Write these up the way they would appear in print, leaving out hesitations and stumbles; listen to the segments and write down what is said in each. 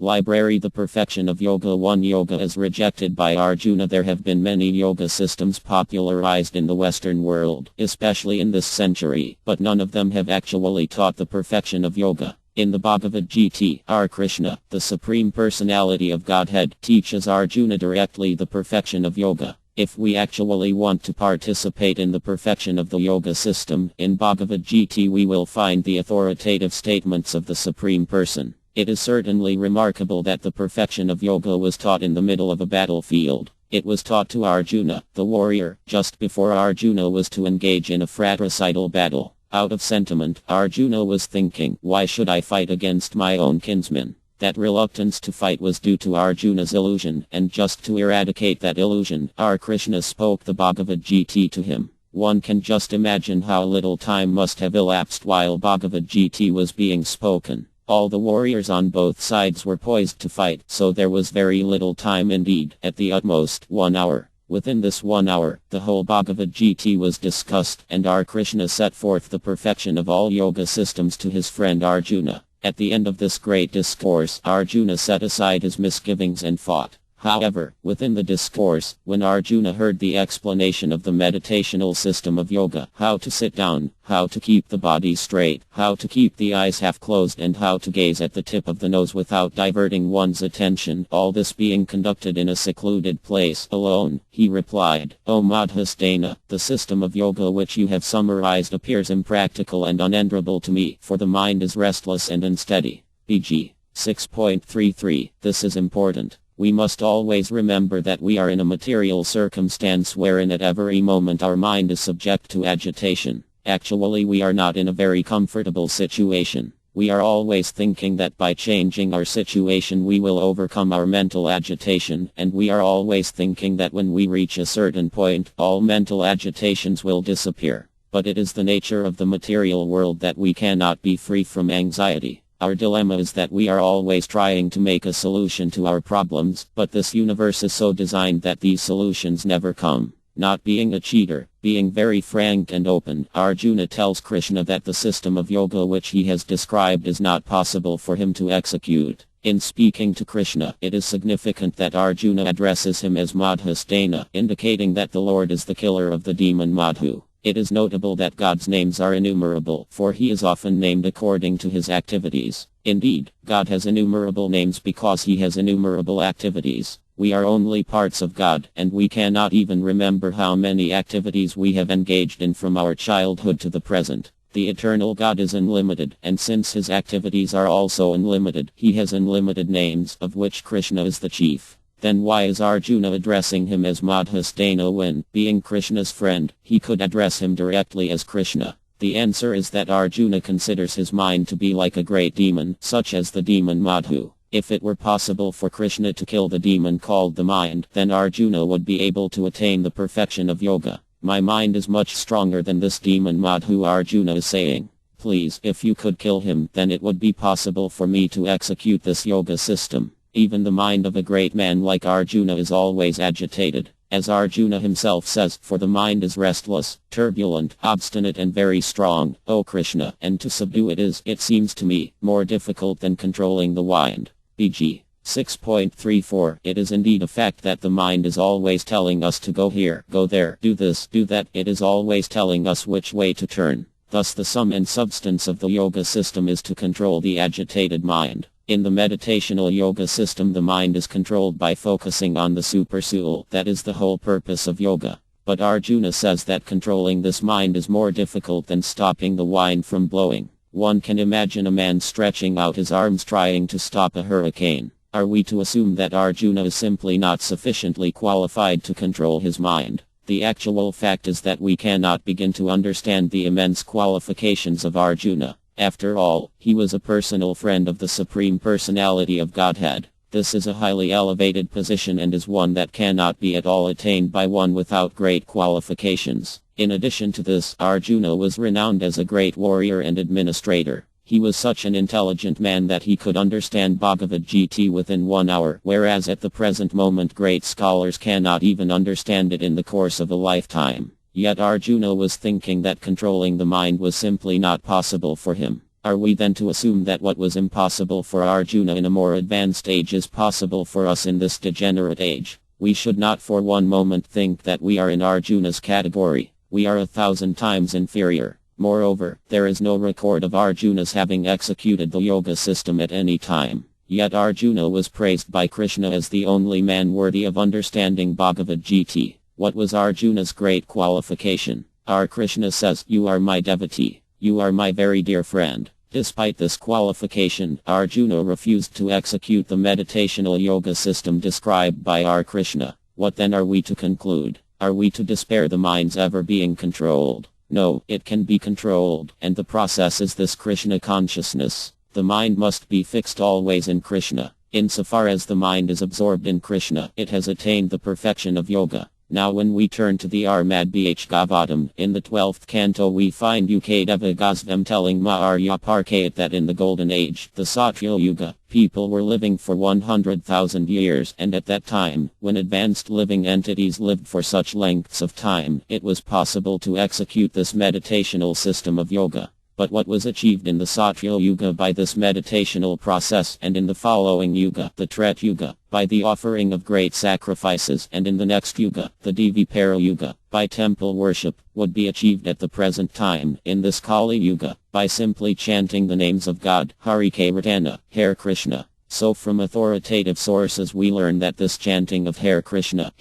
Library. The Perfection of Yoga 1. Yoga is rejected by Arjuna. There have been many yoga systems popularized in the Western world, especially in this century, but none of them have actually taught the perfection of yoga. In the Bhagavad Gita, our Krishna, the Supreme Personality of Godhead, teaches Arjuna directly the perfection of yoga. If we actually want to participate in the perfection of the yoga system, in Bhagavad Gita we will find the authoritative statements of the Supreme Person. It is certainly remarkable that the perfection of yoga was taught in the middle of a battlefield. It was taught to Arjuna, the warrior, just before Arjuna was to engage in a fratricidal battle. Out of sentiment, Arjuna was thinking, why should I fight against my own kinsmen? That reluctance to fight was due to Arjuna's illusion, and just to eradicate that illusion, our Krishna spoke the Bhagavad Gita to him. One can just imagine how little time must have elapsed while Bhagavad Gita was being spoken. All the warriors on both sides were poised to fight, so there was very little time indeed, at the utmost 1 hour. Within this 1 hour, the whole Bhagavad Gita was discussed, and our Krishna set forth the perfection of all yoga systems to his friend Arjuna. At the end of this great discourse, Arjuna set aside his misgivings and fought. However, within the discourse, when Arjuna heard the explanation of the meditational system of yoga, how to sit down, how to keep the body straight, how to keep the eyes half closed, and how to gaze at the tip of the nose without diverting one's attention, all this being conducted in a secluded place alone, he replied, O Madhusudana, the system of yoga which you have summarized appears impractical and unenterable to me, for the mind is restless and unsteady. PG 6.33. This is important. We must always remember that we are in a material circumstance wherein at every moment our mind is subject to agitation. Actually, we are not in a very comfortable situation. We are always thinking that by changing our situation we will overcome our mental agitation, and we are always thinking that when we reach a certain point, all mental agitations will disappear. But it is the nature of the material world that we cannot be free from anxiety. Our dilemma is that we are always trying to make a solution to our problems, but this universe is so designed that these solutions never come. Not being a cheater, being very frank and open, Arjuna tells Krishna that the system of yoga which he has described is not possible for him to execute. In speaking to Krishna, it is significant that Arjuna addresses him as Madhusudana, indicating that the Lord is the killer of the demon Madhu. It is notable that God's names are innumerable, for he is often named according to his activities. Indeed, God has innumerable names because he has innumerable activities. We are only parts of God, and we cannot even remember how many activities we have engaged in from our childhood to the present. The eternal God is unlimited, and since his activities are also unlimited, he has unlimited names, of which Krishna is the chief. Then why is Arjuna addressing him as Madhusudana when, being Krishna's friend, he could address him directly as Krishna? The answer is that Arjuna considers his mind to be like a great demon, such as the demon Madhu. If it were possible for Krishna to kill the demon called the mind, then Arjuna would be able to attain the perfection of yoga. My mind is much stronger than this demon Madhu, Arjuna is saying. Please, if you could kill him, then it would be possible for me to execute this yoga system. Even the mind of a great man like Arjuna is always agitated. As Arjuna himself says, for the mind is restless, turbulent, obstinate and very strong, O Krishna, and to subdue it is, it seems to me, more difficult than controlling the wind. PG 6.34. It is indeed a fact that the mind is always telling us to go here, go there, do this, do that. It is always telling us which way to turn. Thus the sum and substance of the yoga system is to control the agitated mind. In the meditational yoga system the mind is controlled by focusing on the supersoul, that is the whole purpose of yoga. But Arjuna says that controlling this mind is more difficult than stopping the wind from blowing. One can imagine a man stretching out his arms trying to stop a hurricane. Are we to assume that Arjuna is simply not sufficiently qualified to control his mind? The actual fact is that we cannot begin to understand the immense qualifications of Arjuna. After all, he was a personal friend of the Supreme Personality of Godhead. This is a highly elevated position and is one that cannot be at all attained by one without great qualifications. In addition to this, Arjuna was renowned as a great warrior and administrator. He was such an intelligent man that he could understand Bhagavad Gita within 1 hour, whereas at the present moment great scholars cannot even understand it in the course of a lifetime. Yet Arjuna was thinking that controlling the mind was simply not possible for him. Are we then to assume that what was impossible for Arjuna in a more advanced age is possible for us in this degenerate age? We should not for one moment think that we are in Arjuna's category. We are 1,000 times inferior. Moreover, there is no record of Arjuna's having executed the yoga system at any time. Yet Arjuna was praised by Krishna as the only man worthy of understanding Bhagavad Gita. What was Arjuna's great qualification? Our Krishna says, "You are my devotee. You are my very dear friend." Despite this qualification, Arjuna refused to execute the meditational yoga system described by our Krishna. What then are we to conclude? Are we to despair the mind's ever being controlled? No, it can be controlled, and the process is this Krishna consciousness. The mind must be fixed always in Krishna. Insofar as the mind is absorbed in Krishna, it has attained the perfection of yoga. Now when we turn to the Armadbhagavatam, in the 12th canto we find Ukadeva Gosvam telling Maharya Parkayat that in the Golden Age, the Satya Yuga, people were living for 100,000 years, and at that time, when advanced living entities lived for such lengths of time, it was possible to execute this meditational system of yoga. But what was achieved in the Satya Yuga by this meditational process, and in the following Yuga, the Treta Yuga, by the offering of great sacrifices, and in the next Yuga, the Dvipara Yuga, by temple worship, would be achieved at the present time, in this Kali Yuga, by simply chanting the names of God, Hari Kirtana, Hare Krishna. So from authoritative sources we learn that this chanting of Hare Krishna,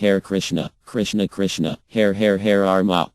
Krishna Krishna, Hare Hare Hare Arma,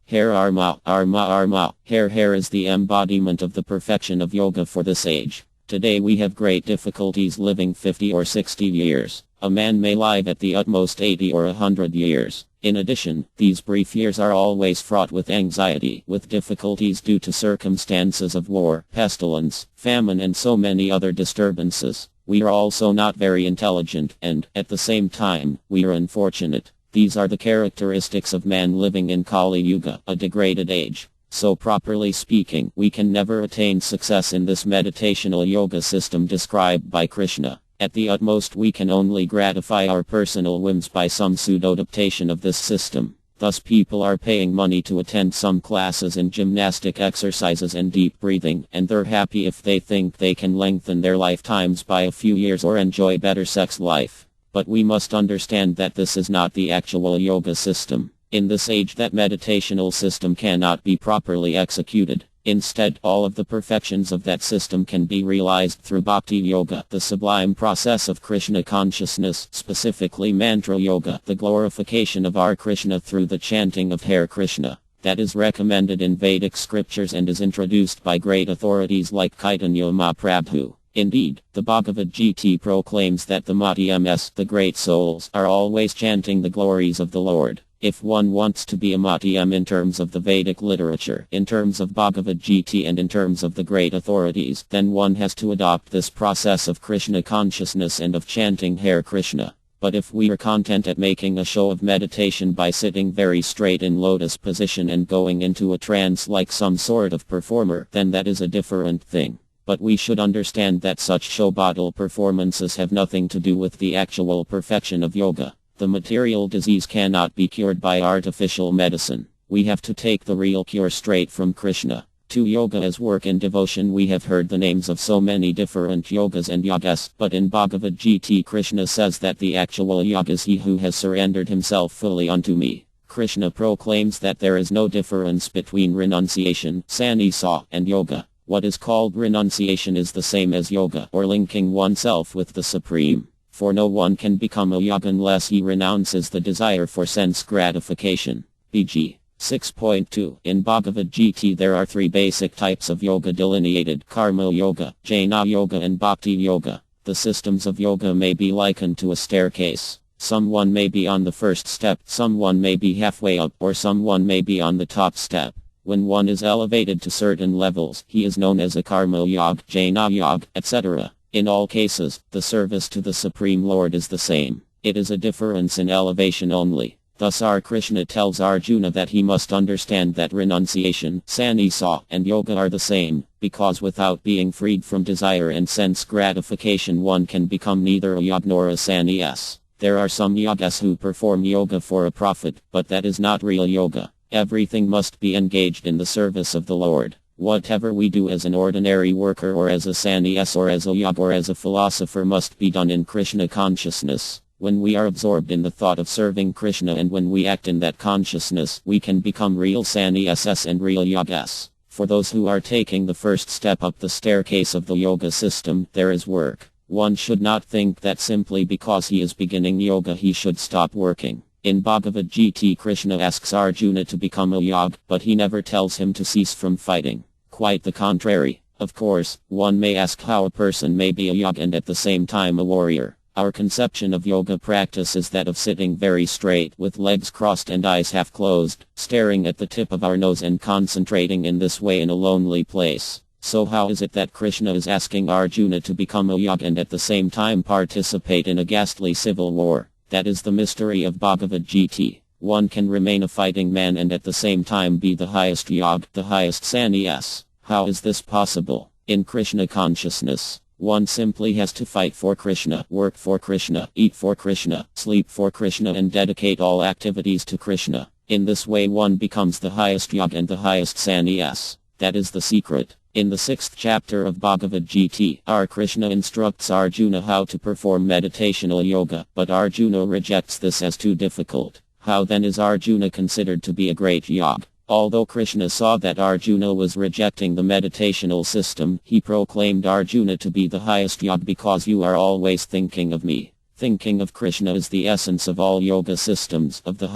Arma, Hare Hare is the embodiment of the perfection of yoga for this age. Today we have great difficulties living 50 or 60 years. A man may live at the utmost 80 or 100 years. In addition, these brief years are always fraught with anxiety, with difficulties due to circumstances of war, pestilence, famine and so many other disturbances. We are also not very intelligent, and, at the same time, we are unfortunate. These are the characteristics of man living in Kali Yuga, a degraded age. So properly speaking, we can never attain success in this meditational yoga system described by Krishna. At the utmost we can only gratify our personal whims by some pseudo-adaptation of this system. Thus people are paying money to attend some classes in gymnastic exercises and deep breathing, and they're happy if they think they can lengthen their lifetimes by a few years or enjoy better sex life. But we must understand that this is not the actual yoga system. In this age that meditational system cannot be properly executed. Instead, all of the perfections of that system can be realized through Bhakti Yoga, the sublime process of Krishna consciousness, specifically Mantra Yoga, the glorification of our Krishna through the chanting of Hare Krishna. That is recommended in Vedic scriptures and is introduced by great authorities like Chaitanya Mahaprabhu. Indeed, the Bhagavad Gita proclaims that the Madhyams, the great souls, are always chanting the glories of the Lord. If one wants to be a Madhyam in terms of the Vedic literature, in terms of Bhagavad Gita and in terms of the great authorities, then one has to adopt this process of Krishna consciousness and of chanting Hare Krishna. But if we are content at making a show of meditation by sitting very straight in lotus position and going into a trance like some sort of performer, then that is a different thing. But we should understand that such show-bottle performances have nothing to do with the actual perfection of yoga. The material disease cannot be cured by artificial medicine. We have to take the real cure straight from Krishna. To yoga as work and devotion we have heard the names of so many different yogas and yagas, but in Bhagavad Gita Krishna says that the actual yoga is he who has surrendered himself fully unto me. Krishna proclaims that there is no difference between renunciation, sannyasa, and yoga. What is called renunciation is the same as yoga, or linking oneself with the Supreme. For no one can become a yogi unless he renounces the desire for sense gratification. BG 6.2 In Bhagavad Gita there are three basic types of yoga delineated: Karma Yoga, Jnana Yoga and Bhakti Yoga. The systems of yoga may be likened to a staircase. Someone may be on the first step, someone may be halfway up, or someone may be on the top step. When one is elevated to certain levels, he is known as a Karma Yoga, Jnana Yoga, etc. In all cases, the service to the Supreme Lord is the same. It is a difference in elevation only. Thus our Krishna tells Arjuna that he must understand that renunciation, sannyasa, and yoga are the same, because without being freed from desire and sense gratification one can become neither a yogi nor a sannyas. There are some yogas who perform yoga for a profit, but that is not real yoga. Everything must be engaged in the service of the Lord. Whatever we do as an ordinary worker or as a sannyas or as a yog or as a philosopher must be done in Krishna consciousness. When we are absorbed in the thought of serving Krishna and when we act in that consciousness, we can become real sannyasas and real yogas. For those who are taking the first step up the staircase of the yoga system, there is work. One should not think that simply because he is beginning yoga he should stop working. In Bhagavad Gita, Krishna asks Arjuna to become a yog, but he never tells him to cease from fighting. Quite the contrary. Of course, one may ask how a person may be a yog and at the same time a warrior. Our conception of yoga practice is that of sitting very straight with legs crossed and eyes half closed, staring at the tip of our nose and concentrating in this way in a lonely place. So how is it that Krishna is asking Arjuna to become a yog and at the same time participate in a ghastly civil war? That is the mystery of Bhagavad Gita. One can remain a fighting man and at the same time be the highest yog, the highest sannyas. How is this possible? In Krishna consciousness, one simply has to fight for Krishna, work for Krishna, eat for Krishna, sleep for Krishna and dedicate all activities to Krishna. In this way one becomes the highest yog and the highest sannyas. That is the secret. In the 6th chapter of Bhagavad Gita, our Krishna instructs Arjuna how to perform meditational yoga, but Arjuna rejects this as too difficult. How then is Arjuna considered to be a great yog? Although Krishna saw that Arjuna was rejecting the meditational system, he proclaimed Arjuna to be the highest yog because you are always thinking of me. Thinking of Krishna is the essence of all yoga systems, of the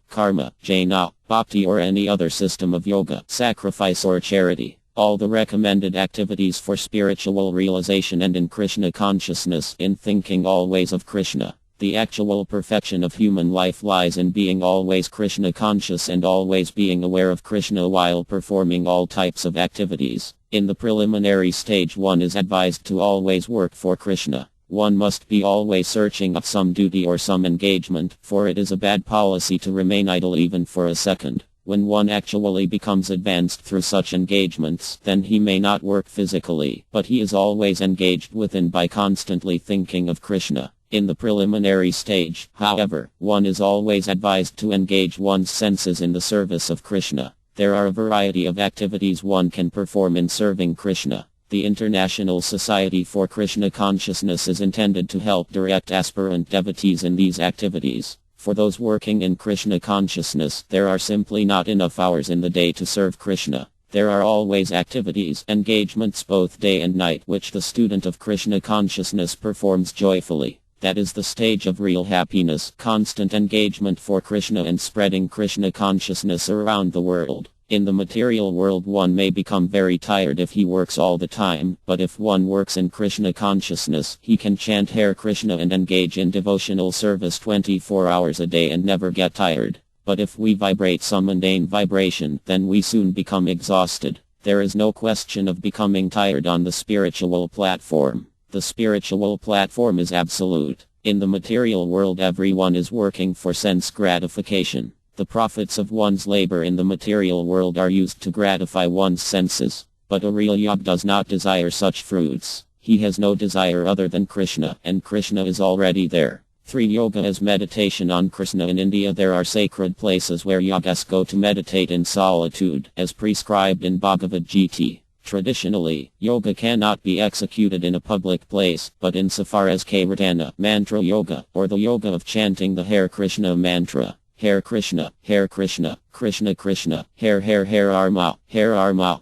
karma, jnana, bhakti or any other system of yoga, sacrifice or charity. All the recommended activities for spiritual realization and in Krishna consciousness, in thinking always of Krishna. The actual perfection of human life lies in being always Krishna conscious and always being aware of Krishna while performing all types of activities. In the preliminary stage one is advised to always work for Krishna. One must be always searching of some duty or some engagement, for it is a bad policy to remain idle even for a second. When one actually becomes advanced through such engagements, then he may not work physically, but he is always engaged within by constantly thinking of Krishna. In the preliminary stage, however, one is always advised to engage one's senses in the service of Krishna. There are a variety of activities one can perform in serving Krishna. The International Society for Krishna Consciousness is intended to help direct aspirant devotees in these activities. For those working in Krishna consciousness, there are simply not enough hours in the day to serve Krishna. There are always activities, engagements both day and night, which the student of Krishna consciousness performs joyfully. That is the stage of real happiness, constant engagement for Krishna and spreading Krishna consciousness around the world. In the material world one may become very tired if he works all the time, but if one works in Krishna consciousness, he can chant Hare Krishna and engage in devotional service 24 hours a day and never get tired. But if we vibrate some mundane vibration, then we soon become exhausted. There is no question of becoming tired on the spiritual platform. The spiritual platform is absolute. In the material world everyone is working for sense gratification. The profits of one's labor in the material world are used to gratify one's senses. But a real yog does not desire such fruits. He has no desire other than Krishna, and Krishna is already there. 3. Yoga is meditation on Krishna. In India there are sacred places where yogas go to meditate in solitude, as prescribed in Bhagavad Gita. Traditionally, yoga cannot be executed in a public place, but insofar as Kirtana, mantra yoga, or the yoga of chanting the Hare Krishna mantra, Hare Krishna, Krishna Krishna, Hare Arma,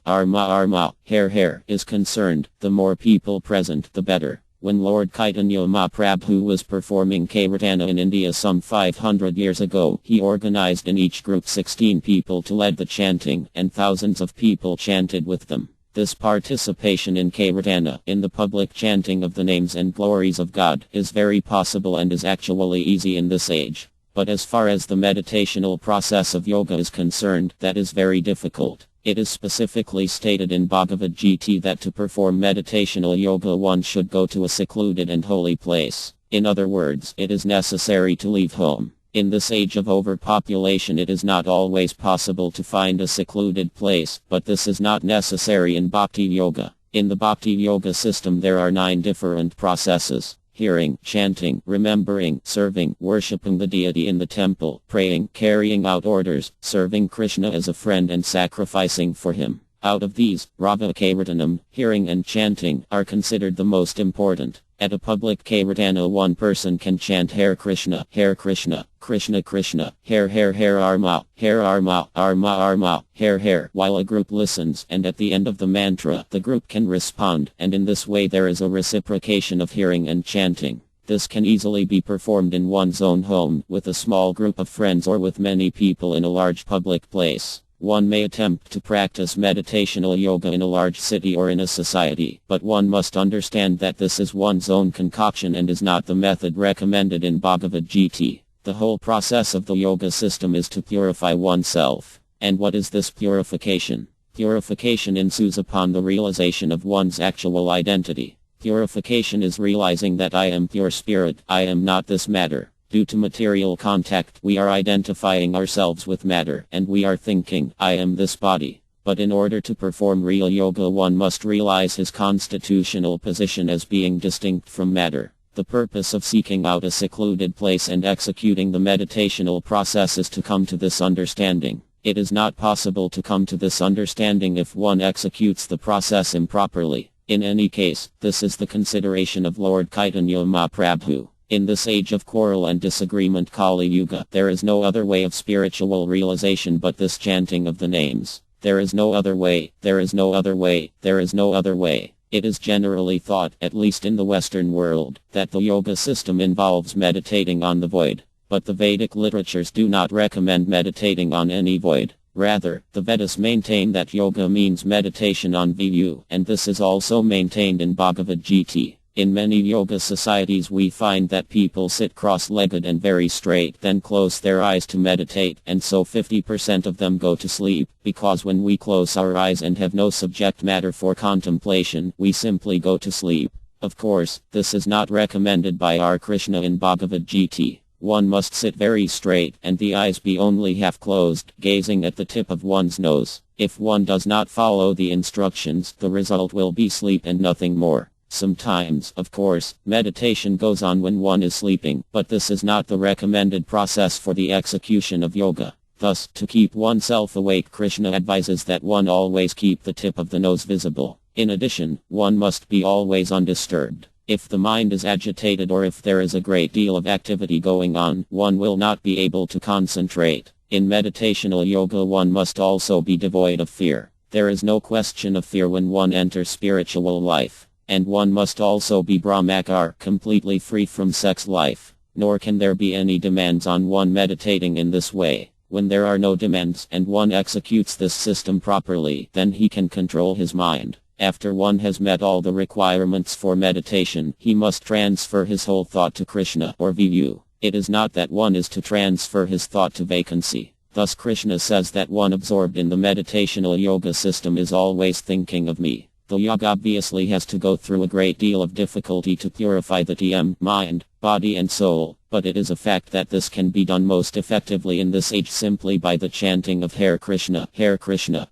Arma, Hare is concerned, the more people present the better. When Lord Chaitanya Mahaprabhu was performing Kirtana in India some 500 years ago, he organized in each group 16 people to lead the chanting, and thousands of people chanted with them. This participation in Kirtana, in the public chanting of the names and glories of God, is very possible and is actually easy in this age. But as far as the meditational process of yoga is concerned, that is very difficult. It is specifically stated in Bhagavad Gita that to perform meditational yoga one should go to a secluded and holy place. In other words, it is necessary to leave home. In this age of overpopulation it is not always possible to find a secluded place, but this is not necessary in Bhakti Yoga. In the Bhakti Yoga system there are 9 different processes: hearing, chanting, remembering, serving, worshipping the deity in the temple, praying, carrying out orders, serving Krishna as a friend and sacrificing for him. Out of these, Rava Kirtanam, hearing and chanting, are considered the most important. At a public Kirtana, one person can chant Hare Krishna, Krishna Krishna, Hare Arma, Arma, Arma, Hare, while a group listens, and at the end of the mantra, the group can respond, and in this way there is a reciprocation of hearing and chanting. This can easily be performed in one's own home, with a small group of friends or with many people in a large public place. One may attempt to practice meditational yoga in a large city or in a society, but one must understand that this is one's own concoction and is not the method recommended in Bhagavad Gita. The whole process of the yoga system is to purify oneself. And what is this purification? Purification ensues upon the realization of one's actual identity. Purification is realizing that I am pure spirit, I am not this matter. Due to material contact, we are identifying ourselves with matter, and we are thinking, I am this body. But in order to perform real yoga, one must realize his constitutional position as being distinct from matter. The purpose of seeking out a secluded place and executing the meditational process is to come to this understanding. It is not possible to come to this understanding if one executes the process improperly. In any case, this is the consideration of Lord Chaitanya Mahaprabhu. In this age of quarrel and disagreement, Kali Yuga, there is no other way of spiritual realization but this chanting of the names. There is no other way, there is no other way, there is no other way. It is generally thought, at least in the Western world, that the yoga system involves meditating on the void. But the Vedic literatures do not recommend meditating on any void. Rather, the Vedas maintain that yoga means meditation on Viyu, and this is also maintained in Bhagavad Gita. In many yoga societies we find that people sit cross-legged and very straight, then close their eyes to meditate, and so 50% of them go to sleep, because when we close our eyes and have no subject matter for contemplation, we simply go to sleep. Of course, this is not recommended by our Krishna in Bhagavad Gita. One must sit very straight and the eyes be only half closed, gazing at the tip of one's nose. If one does not follow the instructions, the result will be sleep and nothing more. Sometimes, of course, meditation goes on when one is sleeping, but this is not the recommended process for the execution of yoga. Thus, to keep oneself awake, Krishna advises that one always keep the tip of the nose visible. In addition, one must be always undisturbed. If the mind is agitated or if there is a great deal of activity going on, one will not be able to concentrate. In meditational yoga, one must also be devoid of fear. There is no question of fear when one enters spiritual life. And one must also be Brahmachar, completely free from sex life. Nor can there be any demands on one meditating in this way. When there are no demands and one executes this system properly, then he can control his mind. After one has met all the requirements for meditation, he must transfer his whole thought to Krishna or Viyu. It is not that one is to transfer his thought to vacancy. Thus Krishna says that one absorbed in the meditational yoga system is always thinking of me. The yoga obviously has to go through a great deal of difficulty to purify the mind, body and soul, but it is a fact that this can be done most effectively in this age simply by the chanting of Hare Krishna,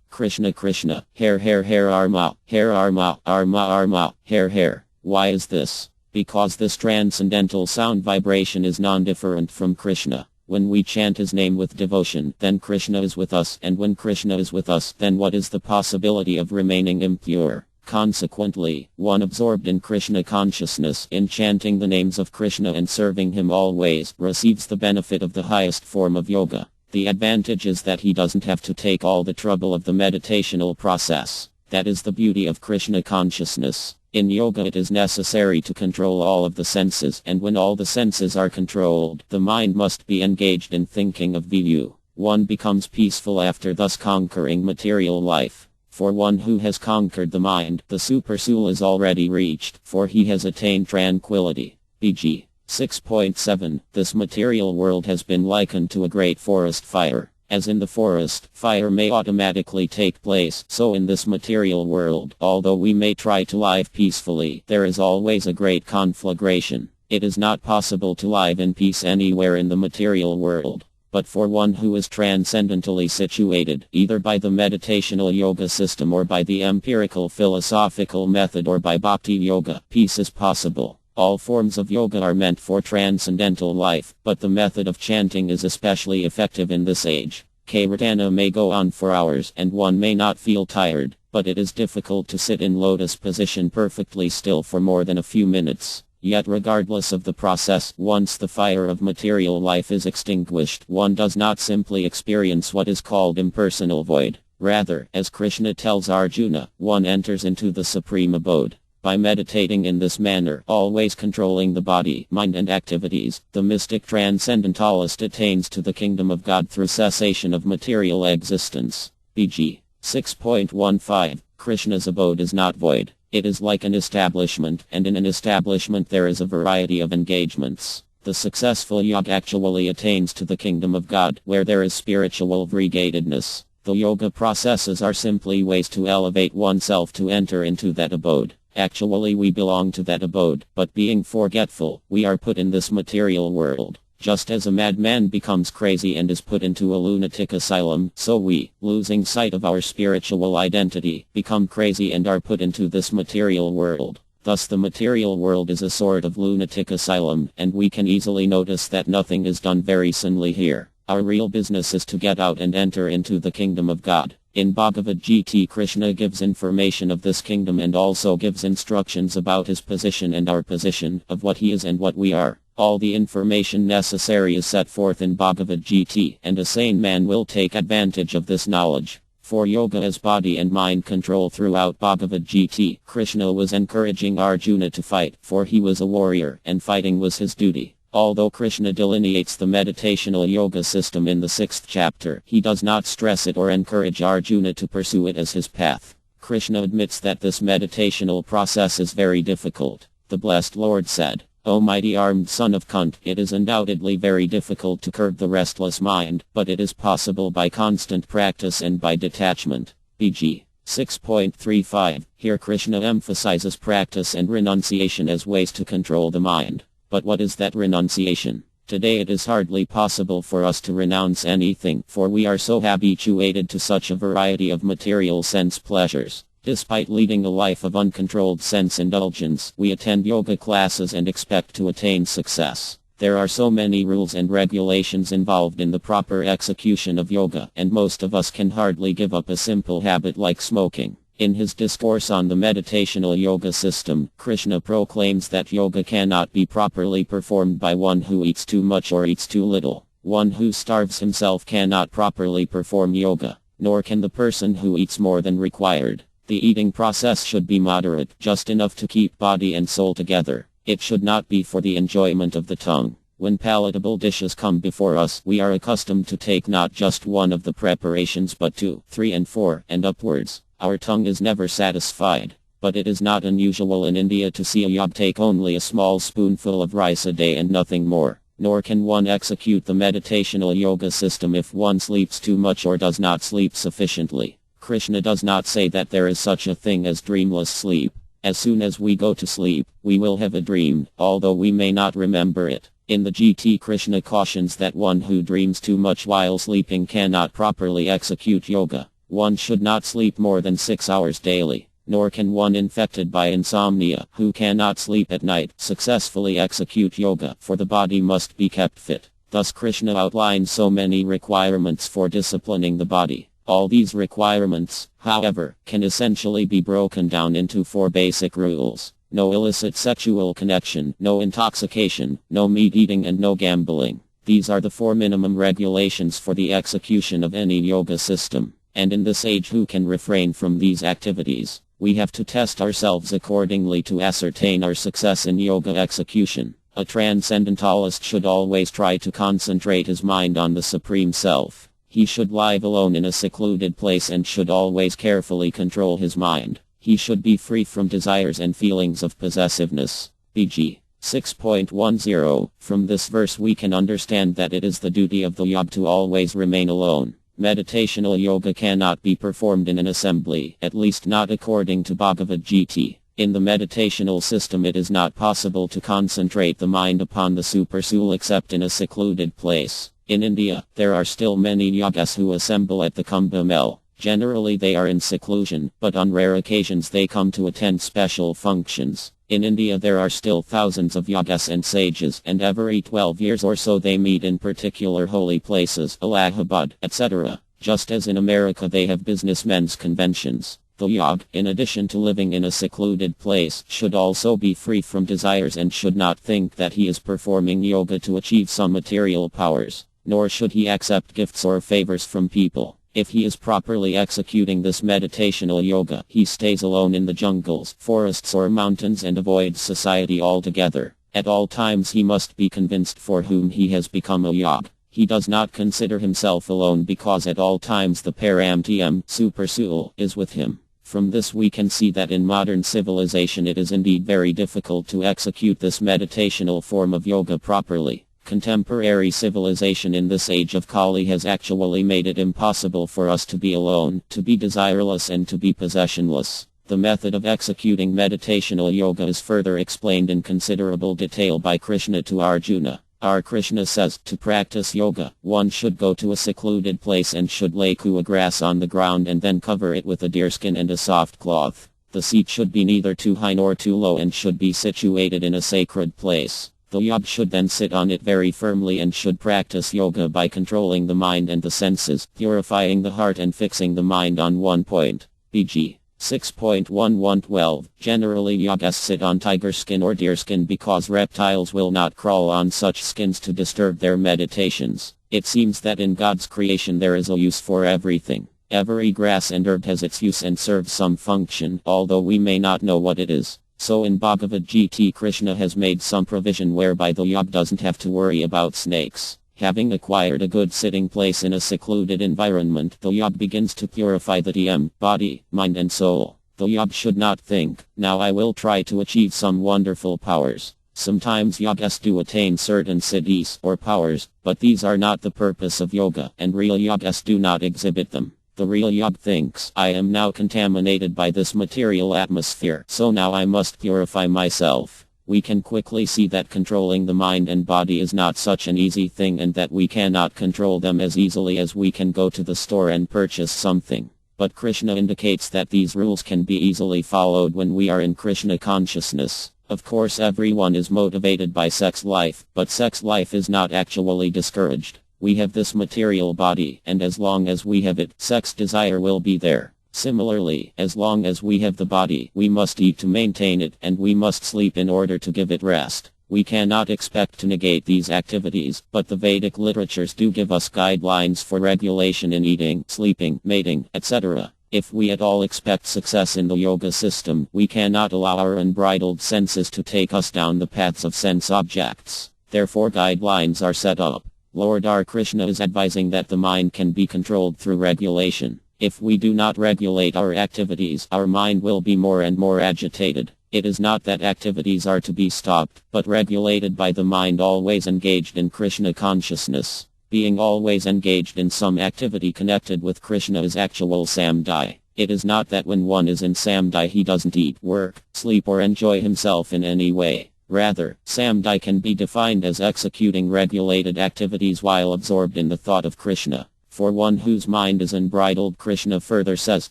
Krishna Krishna, Hare Arma, Arma, Arma, Hare. Why is this? Because this transcendental sound vibration is non-different from Krishna. When we chant his name with devotion, then Krishna is with us, and when Krishna is with us, then what is the possibility of remaining impure? Consequently, one absorbed in Krishna consciousness, in chanting the names of Krishna and serving him always, receives the benefit of the highest form of yoga. The advantage is that he doesn't have to take all the trouble of the meditational process. That is the beauty of Krishna consciousness. In yoga it is necessary to control all of the senses, and when all the senses are controlled, the mind must be engaged in thinking of Viyu. One becomes peaceful after thus conquering material life. For one who has conquered the mind, the supersoul is already reached, for he has attained tranquility. BG 6.7 This material world has been likened to a great forest fire. As in the forest, fire may automatically take place, so in this material world, although we may try to live peacefully, there is always a great conflagration. It is not possible to live in peace anywhere in the material world. But for one who is transcendentally situated, either by the meditational yoga system or by the empirical philosophical method or by bhakti yoga, peace is possible. All forms of yoga are meant for transcendental life, but the method of chanting is especially effective in this age. Kirtana may go on for hours and one may not feel tired. but it is difficult to sit in lotus position perfectly still for more than a few minutes. Yet regardless of the process, once the fire of material life is extinguished, one does not simply experience what is called impersonal void. Rather, as Krishna tells Arjuna, one enters into the supreme abode. By meditating in this manner, always controlling the body, mind and activities, the mystic transcendentalist attains to the kingdom of God through cessation of material existence. BG 6.15 Krishna's abode is not void. It is like an establishment, and in an establishment there is a variety of engagements. The successful yogi actually attains to the kingdom of God, where there is spiritual variegatedness. The yoga processes are simply ways to elevate oneself to enter into that abode. Actually we belong to that abode, but being forgetful, we are put in this material world. Just as a madman becomes crazy and is put into a lunatic asylum, so we, losing sight of our spiritual identity, become crazy and are put into this material world. Thus the material world is a sort of lunatic asylum, and we can easily notice that nothing is done very sanely here. Our real business is to get out and enter into the kingdom of God. In Bhagavad Gita, Krishna gives information of this kingdom and also gives instructions about his position and our position, of what he is and what we are. All the information necessary is set forth in Bhagavad Gita, and a sane man will take advantage of this knowledge. For yoga as body and mind control throughout Bhagavad Gita, Krishna was encouraging Arjuna to fight, for he was a warrior, and fighting was his duty. Although Krishna delineates the meditational yoga system in the 6th chapter, he does not stress it or encourage Arjuna to pursue it as his path. Krishna admits that this meditational process is very difficult. The blessed Lord said, "O mighty armed son of Kunt, it is undoubtedly very difficult to curb the restless mind, but it is possible by constant practice and by detachment." BG 6.35 Here Krishna emphasizes practice and renunciation as ways to control the mind. But what is that renunciation? Today it is hardly possible for us to renounce anything, for we are so habituated to such a variety of material sense pleasures. Despite leading a life of uncontrolled sense indulgence, we attend yoga classes and expect to attain success. There are so many rules and regulations involved in the proper execution of yoga, and most of us can hardly give up a simple habit like smoking. In his discourse on the meditational yoga system, Krishna proclaims that yoga cannot be properly performed by one who eats too much or eats too little. One who starves himself cannot properly perform yoga, nor can the person who eats more than required. The eating process should be moderate, just enough to keep body and soul together. It should not be for the enjoyment of the tongue. When palatable dishes come before us, we are accustomed to take not just one of the preparations but 2, 3 and 4, and upwards. Our tongue is never satisfied. But it is not unusual in India to see a yogi take only a small spoonful of rice a day and nothing more. Nor can one execute the meditational yoga system if one sleeps too much or does not sleep sufficiently. Krishna does not say that there is such a thing as dreamless sleep. As soon as we go to sleep, we will have a dream, although we may not remember it. In the GT, Krishna cautions that one who dreams too much while sleeping cannot properly execute yoga. One should not sleep more than 6 hours daily, nor can one infected by insomnia, who cannot sleep at night, successfully execute yoga, for the body must be kept fit. Thus Krishna outlines so many requirements for disciplining the body. All these requirements, however, can essentially be broken down into 4 basic rules. No illicit sexual connection, no intoxication, no meat eating and no gambling. These are the 4 minimum regulations for the execution of any yoga system. And in this age, who can refrain from these activities? We have to test ourselves accordingly to ascertain our success in yoga execution. A transcendentalist should always try to concentrate his mind on the Supreme Self. He should live alone in a secluded place and should always carefully control his mind. He should be free from desires and feelings of possessiveness. BG 6.10 From this verse we can understand that it is the duty of the yogi to always remain alone. Meditational yoga cannot be performed in an assembly, at least not according to Bhagavad Gita. In the meditational system it is not possible to concentrate the mind upon the supersoul except in a secluded place. In India, there are still many yogis who assemble at the Kumbh Mela. Generally they are in seclusion, but on rare occasions they come to attend special functions. In India there are still thousands of yogis and sages, and every 12 years or so they meet in particular holy places, Allahabad, etc. Just as in America they have businessmen's conventions. The yog, in addition to living in a secluded place, should also be free from desires and should not think that he is performing yoga to achieve some material powers, nor should he accept gifts or favors from people. If he is properly executing this meditational yoga, he stays alone in the jungles, forests or mountains and avoids society altogether. At all times he must be convinced for whom he has become a yog. He does not consider himself alone because at all times the Paramtm, Super Soul, is with him. From this we can see that in modern civilization it is indeed very difficult to execute this meditational form of yoga properly. Contemporary civilization in this age of Kali has actually made it impossible for us to be alone, to be desireless and to be possessionless. The method of executing meditational yoga is further explained in considerable detail by Krishna to Arjuna. Our Krishna says, to practice yoga, one should go to a secluded place and should lay kuwa grass on the ground and then cover it with a deerskin and a soft cloth. The seat should be neither too high nor too low and should be situated in a sacred place. The yog should then sit on it very firmly and should practice yoga by controlling the mind and the senses, purifying the heart and fixing the mind on one point. BG 6.1112 Generally yogas sit on tiger skin or deer skin because reptiles will not crawl on such skins to disturb their meditations. It seems that in God's creation there is a use for everything. Every grass and herb has its use and serves some function, although we may not know what it is. So in Bhagavad Gita Krishna has made some provision whereby the yog doesn't have to worry about snakes. Having acquired a good sitting place in a secluded environment, the yog begins to purify the TM, body, mind and soul. The yog should not think, now I will try to achieve some wonderful powers. Sometimes yogas do attain certain siddhis or powers, but these are not the purpose of yoga, and real yogas do not exhibit them. The real yog thinks, I am now contaminated by this material atmosphere, so now I must purify myself. We can quickly see that controlling the mind and body is not such an easy thing and that we cannot control them as easily as we can go to the store and purchase something. But Krishna indicates that these rules can be easily followed when we are in Krishna consciousness. Of course everyone is motivated by sex life, but sex life is not actually discouraged. We have this material body, and as long as we have it, sex desire will be there. Similarly, as long as we have the body, we must eat to maintain it, and we must sleep in order to give it rest. We cannot expect to negate these activities, but the Vedic literatures do give us guidelines for regulation in eating, sleeping, mating, etc. If we at all expect success in the yoga system, we cannot allow our unbridled senses to take us down the paths of sense objects. Therefore guidelines are set up. Lord R. Krishna is advising that the mind can be controlled through regulation. If we do not regulate our activities, our mind will be more and more agitated. It is not that activities are to be stopped, but regulated by the mind always engaged in Krishna consciousness. Being always engaged in some activity connected with Krishna is actual samdhi. It is not that when one is in samdhi he doesn't eat, work, sleep or enjoy himself in any way. Rather, samdhi can be defined as executing regulated activities while absorbed in the thought of Krishna. For one whose mind is unbridled, Krishna further says,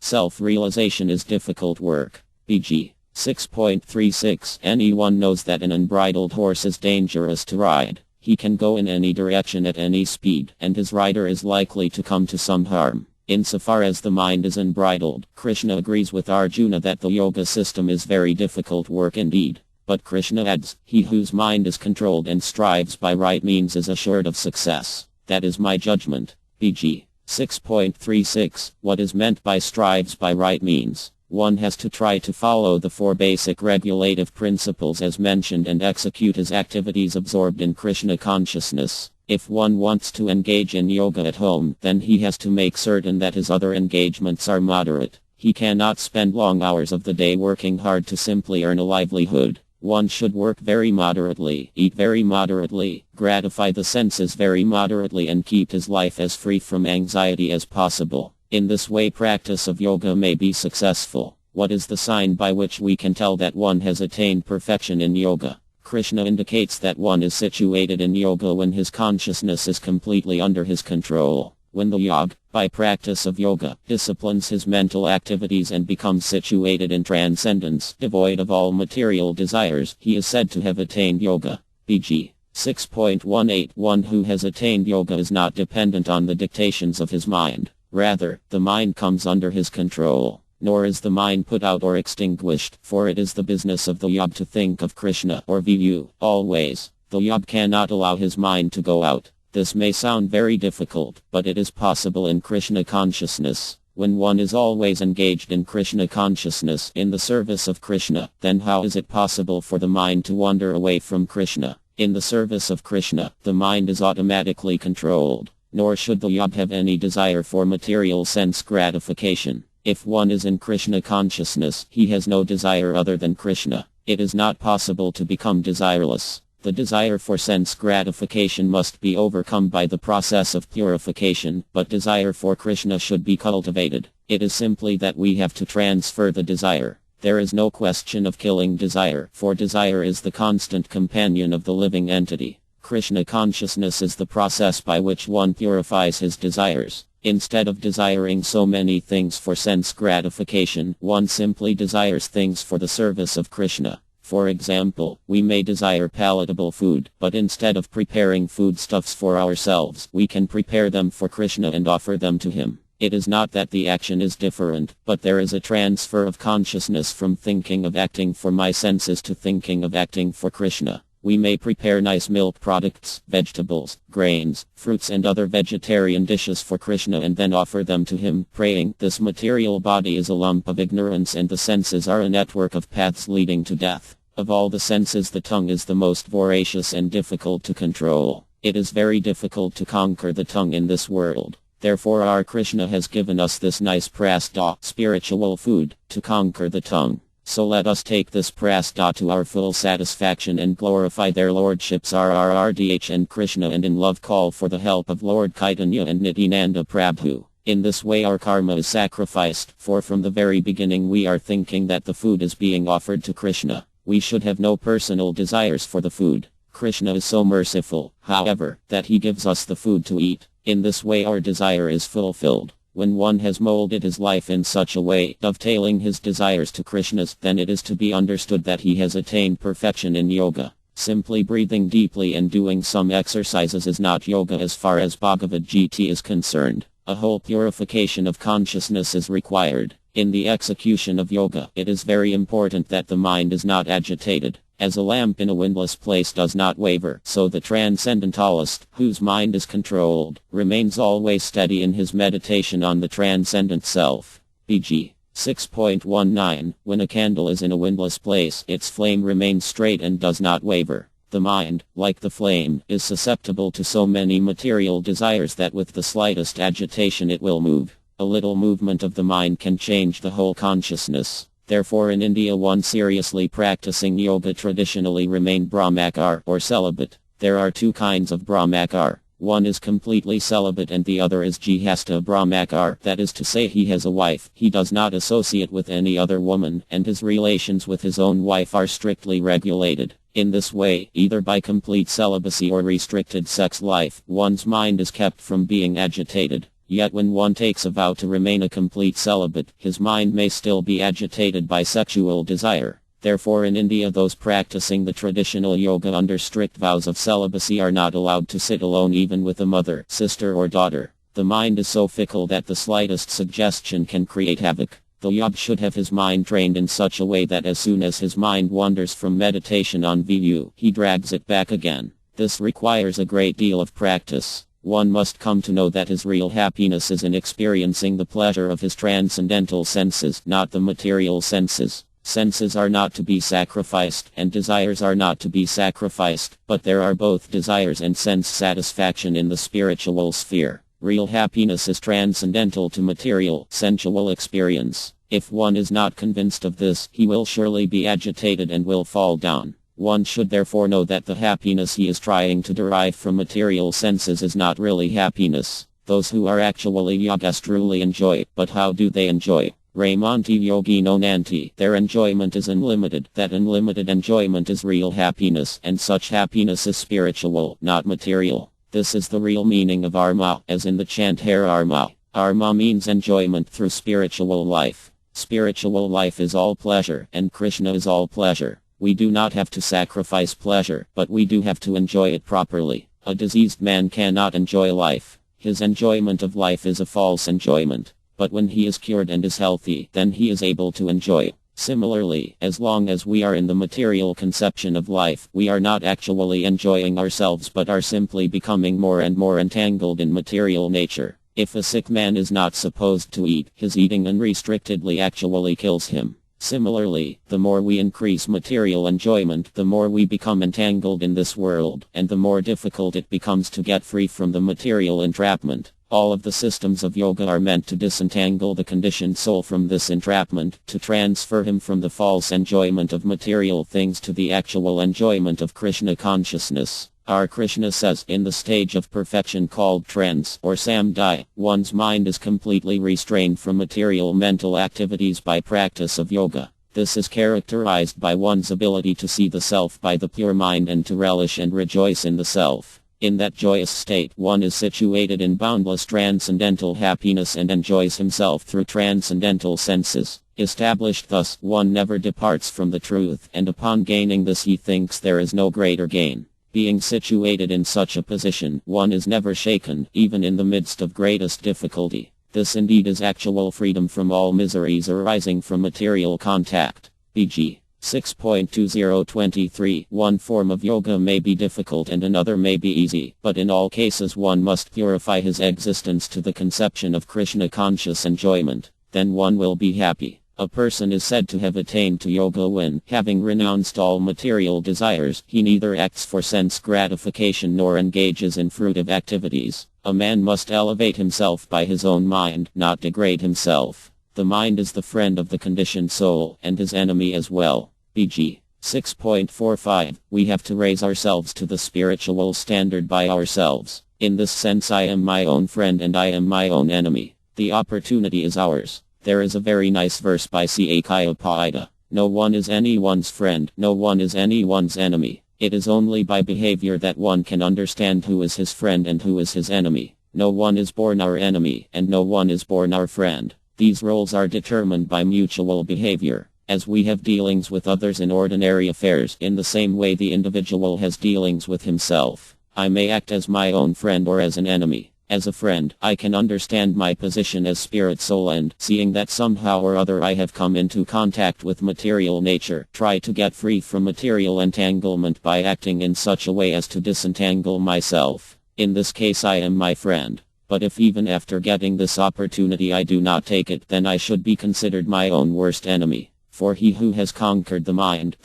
self-realization is difficult work. BG 6.36 Anyone knows that an unbridled horse is dangerous to ride. He can go in any direction at any speed, and his rider is likely to come to some harm. Insofar as the mind is unbridled, Krishna agrees with Arjuna that the yoga system is very difficult work indeed. But Krishna adds, he whose mind is controlled and strives by right means is assured of success. That is my judgment. BG 6.36 What is meant by strives by right means? One has to try to follow the four basic regulative principles as mentioned and execute his activities absorbed in Krishna consciousness. If one wants to engage in yoga at home, then he has to make certain that his other engagements are moderate. He cannot spend long hours of the day working hard to simply earn a livelihood. One should work very moderately, eat very moderately, gratify the senses very moderately and keep his life as free from anxiety as possible. In this way practice of yoga may be successful. What is the sign by which we can tell that one has attained perfection in yoga? Krishna indicates that one is situated in yoga when his consciousness is completely under his control. When the yog, by practice of yoga, disciplines his mental activities and becomes situated in transcendence, devoid of all material desires, he is said to have attained yoga. BG 6.18 One who has attained yoga is not dependent on the dictations of his mind. Rather, the mind comes under his control. nor is the mind put out or extinguished, for it is the business of the yog to think of Krishna or Viyu always. The yog cannot allow his mind to go out. This may sound very difficult, but it is possible in Krishna consciousness. When one is always engaged in Krishna consciousness in the service of Krishna, then how is it possible for the mind to wander away from Krishna? In the service of Krishna, the mind is automatically controlled, nor should the yog have any desire for material sense gratification. If one is in Krishna consciousness, he has no desire other than Krishna. It is not possible to become desireless. The desire for sense gratification must be overcome by the process of purification, but desire for Krishna should be cultivated. It is simply that we have to transfer the desire. There is no question of killing desire, for desire is the constant companion of the living entity. Krishna consciousness is the process by which one purifies his desires. Instead of desiring so many things for sense gratification, one simply desires things for the service of Krishna. For example, we may desire palatable food, but instead of preparing foodstuffs for ourselves, we can prepare them for Krishna and offer them to him. It is not that the action is different, but there is a transfer of consciousness from thinking of acting for my senses to thinking of acting for Krishna. We may prepare nice milk products, vegetables, grains, fruits and other vegetarian dishes for Krishna and then offer them to him, praying. This material body is a lump of ignorance and the senses are a network of paths leading to death. Of all the senses, the tongue is the most voracious and difficult to control. It is very difficult to conquer the tongue in this world. Therefore our Krishna has given us this nice prasada, spiritual food, to conquer the tongue. So let us take this prasada to our full satisfaction and glorify their lordships RRRDH and Krishna and in love call for the help of Lord Chaitanya and Nityananda Prabhu. In this way our karma is sacrificed, for from the very beginning we are thinking that the food is being offered to Krishna. We should have no personal desires for the food. Krishna is so merciful, however, that he gives us the food to eat. In this way our desire is fulfilled. When one has molded his life in such a way, dovetailing his desires to Krishna's, then it is to be understood that he has attained perfection in yoga. Simply breathing deeply and doing some exercises is not yoga as far as Bhagavad Gita is concerned. A whole purification of consciousness is required. In the execution of yoga, it is very important that the mind is not agitated. As a lamp in a windless place does not waver, so the transcendentalist, whose mind is controlled, remains always steady in his meditation on the transcendent self. BG 6.19 When a candle is in a windless place, its flame remains straight and does not waver. The mind, like the flame, is susceptible to so many material desires that with the slightest agitation it will move. A little movement of the mind can change the whole consciousness. Therefore in India one seriously practicing yoga traditionally remained brahmachar or celibate. There are two kinds of brahmachar. One is completely celibate and the other is jihasta brahmachar, that is to say he has a wife, he does not associate with any other woman, and his relations with his own wife are strictly regulated. In this way, either by complete celibacy or restricted sex life, one's mind is kept from being agitated. Yet when one takes a vow to remain a complete celibate, his mind may still be agitated by sexual desire. Therefore in India those practicing the traditional yoga under strict vows of celibacy are not allowed to sit alone even with a mother, sister or daughter. The mind is so fickle that the slightest suggestion can create havoc. The yog should have his mind trained in such a way that as soon as his mind wanders from meditation on Viyu, he drags it back again. This requires a great deal of practice. One must come to know that his real happiness is in experiencing the pleasure of his transcendental senses, not the material senses. Senses are not to be sacrificed, and desires are not to be sacrificed, but there are both desires and sense satisfaction in the spiritual sphere. Real happiness is transcendental to material, sensual experience. If one is not convinced of this, he will surely be agitated and will fall down. One should therefore know that the happiness he is trying to derive from material senses is not really happiness. Those who are actually yogas truly enjoy, but how do they enjoy? Ramanti yogino nanti, their enjoyment is unlimited. That unlimited enjoyment is real happiness, and such happiness is spiritual, not material. This is the real meaning of arma, as in the chant Hare Arma. Arma means enjoyment through spiritual life. Spiritual life is all pleasure, and Krishna is all pleasure. We do not have to sacrifice pleasure, but we do have to enjoy it properly. A diseased man cannot enjoy life. His enjoyment of life is a false enjoyment. But when he is cured and is healthy, then he is able to enjoy. Similarly, as long as we are in the material conception of life, we are not actually enjoying ourselves but are simply becoming more and more entangled in material nature. If a sick man is not supposed to eat, his eating unrestrictedly actually kills him. Similarly, the more we increase material enjoyment, the more we become entangled in this world, and the more difficult it becomes to get free from the material entrapment. All of the systems of yoga are meant to disentangle the conditioned soul from this entrapment, to transfer him from the false enjoyment of material things to the actual enjoyment of Krishna consciousness. Our Krishna says, in the stage of perfection called trance or samadhi, one's mind is completely restrained from material mental activities by practice of yoga. This is characterized by one's ability to see the self by the pure mind and to relish and rejoice in the self. In that joyous state, one is situated in boundless transcendental happiness and enjoys himself through transcendental senses. Established thus, one never departs from the truth, and upon gaining this he thinks there is no greater gain. Being situated in such a position, one is never shaken, even in the midst of greatest difficulty. This indeed is actual freedom from all miseries arising from material contact. BG 6.2023. One form of yoga may be difficult and another may be easy, but in all cases one must purify his existence to the conception of Krishna conscious enjoyment. Then one will be happy. A person is said to have attained to yoga when, having renounced all material desires, he neither acts for sense gratification nor engages in fruitive activities. A man must elevate himself by his own mind, not degrade himself. The mind is the friend of the conditioned soul, and his enemy as well. BG 6.45. We have to raise ourselves to the spiritual standard by ourselves. In this sense, I am my own friend and I am my own enemy. The opportunity is ours. There is a very nice verse by C. A. Kayapāida. No one is anyone's friend, no one is anyone's enemy. It is only by behavior that one can understand who is his friend and who is his enemy. No one is born our enemy, and no one is born our friend. These roles are determined by mutual behavior. As we have dealings with others in ordinary affairs, in the same way the individual has dealings with himself. I may act as my own friend or as an enemy. As a friend, I can understand my position as spirit soul and, seeing that somehow or other I have come into contact with material nature, try to get free from material entanglement by acting in such a way as to disentangle myself. In this case I am my friend. But if even after getting this opportunity I do not take it, then I should be considered my own worst enemy. For he who has conquered the mind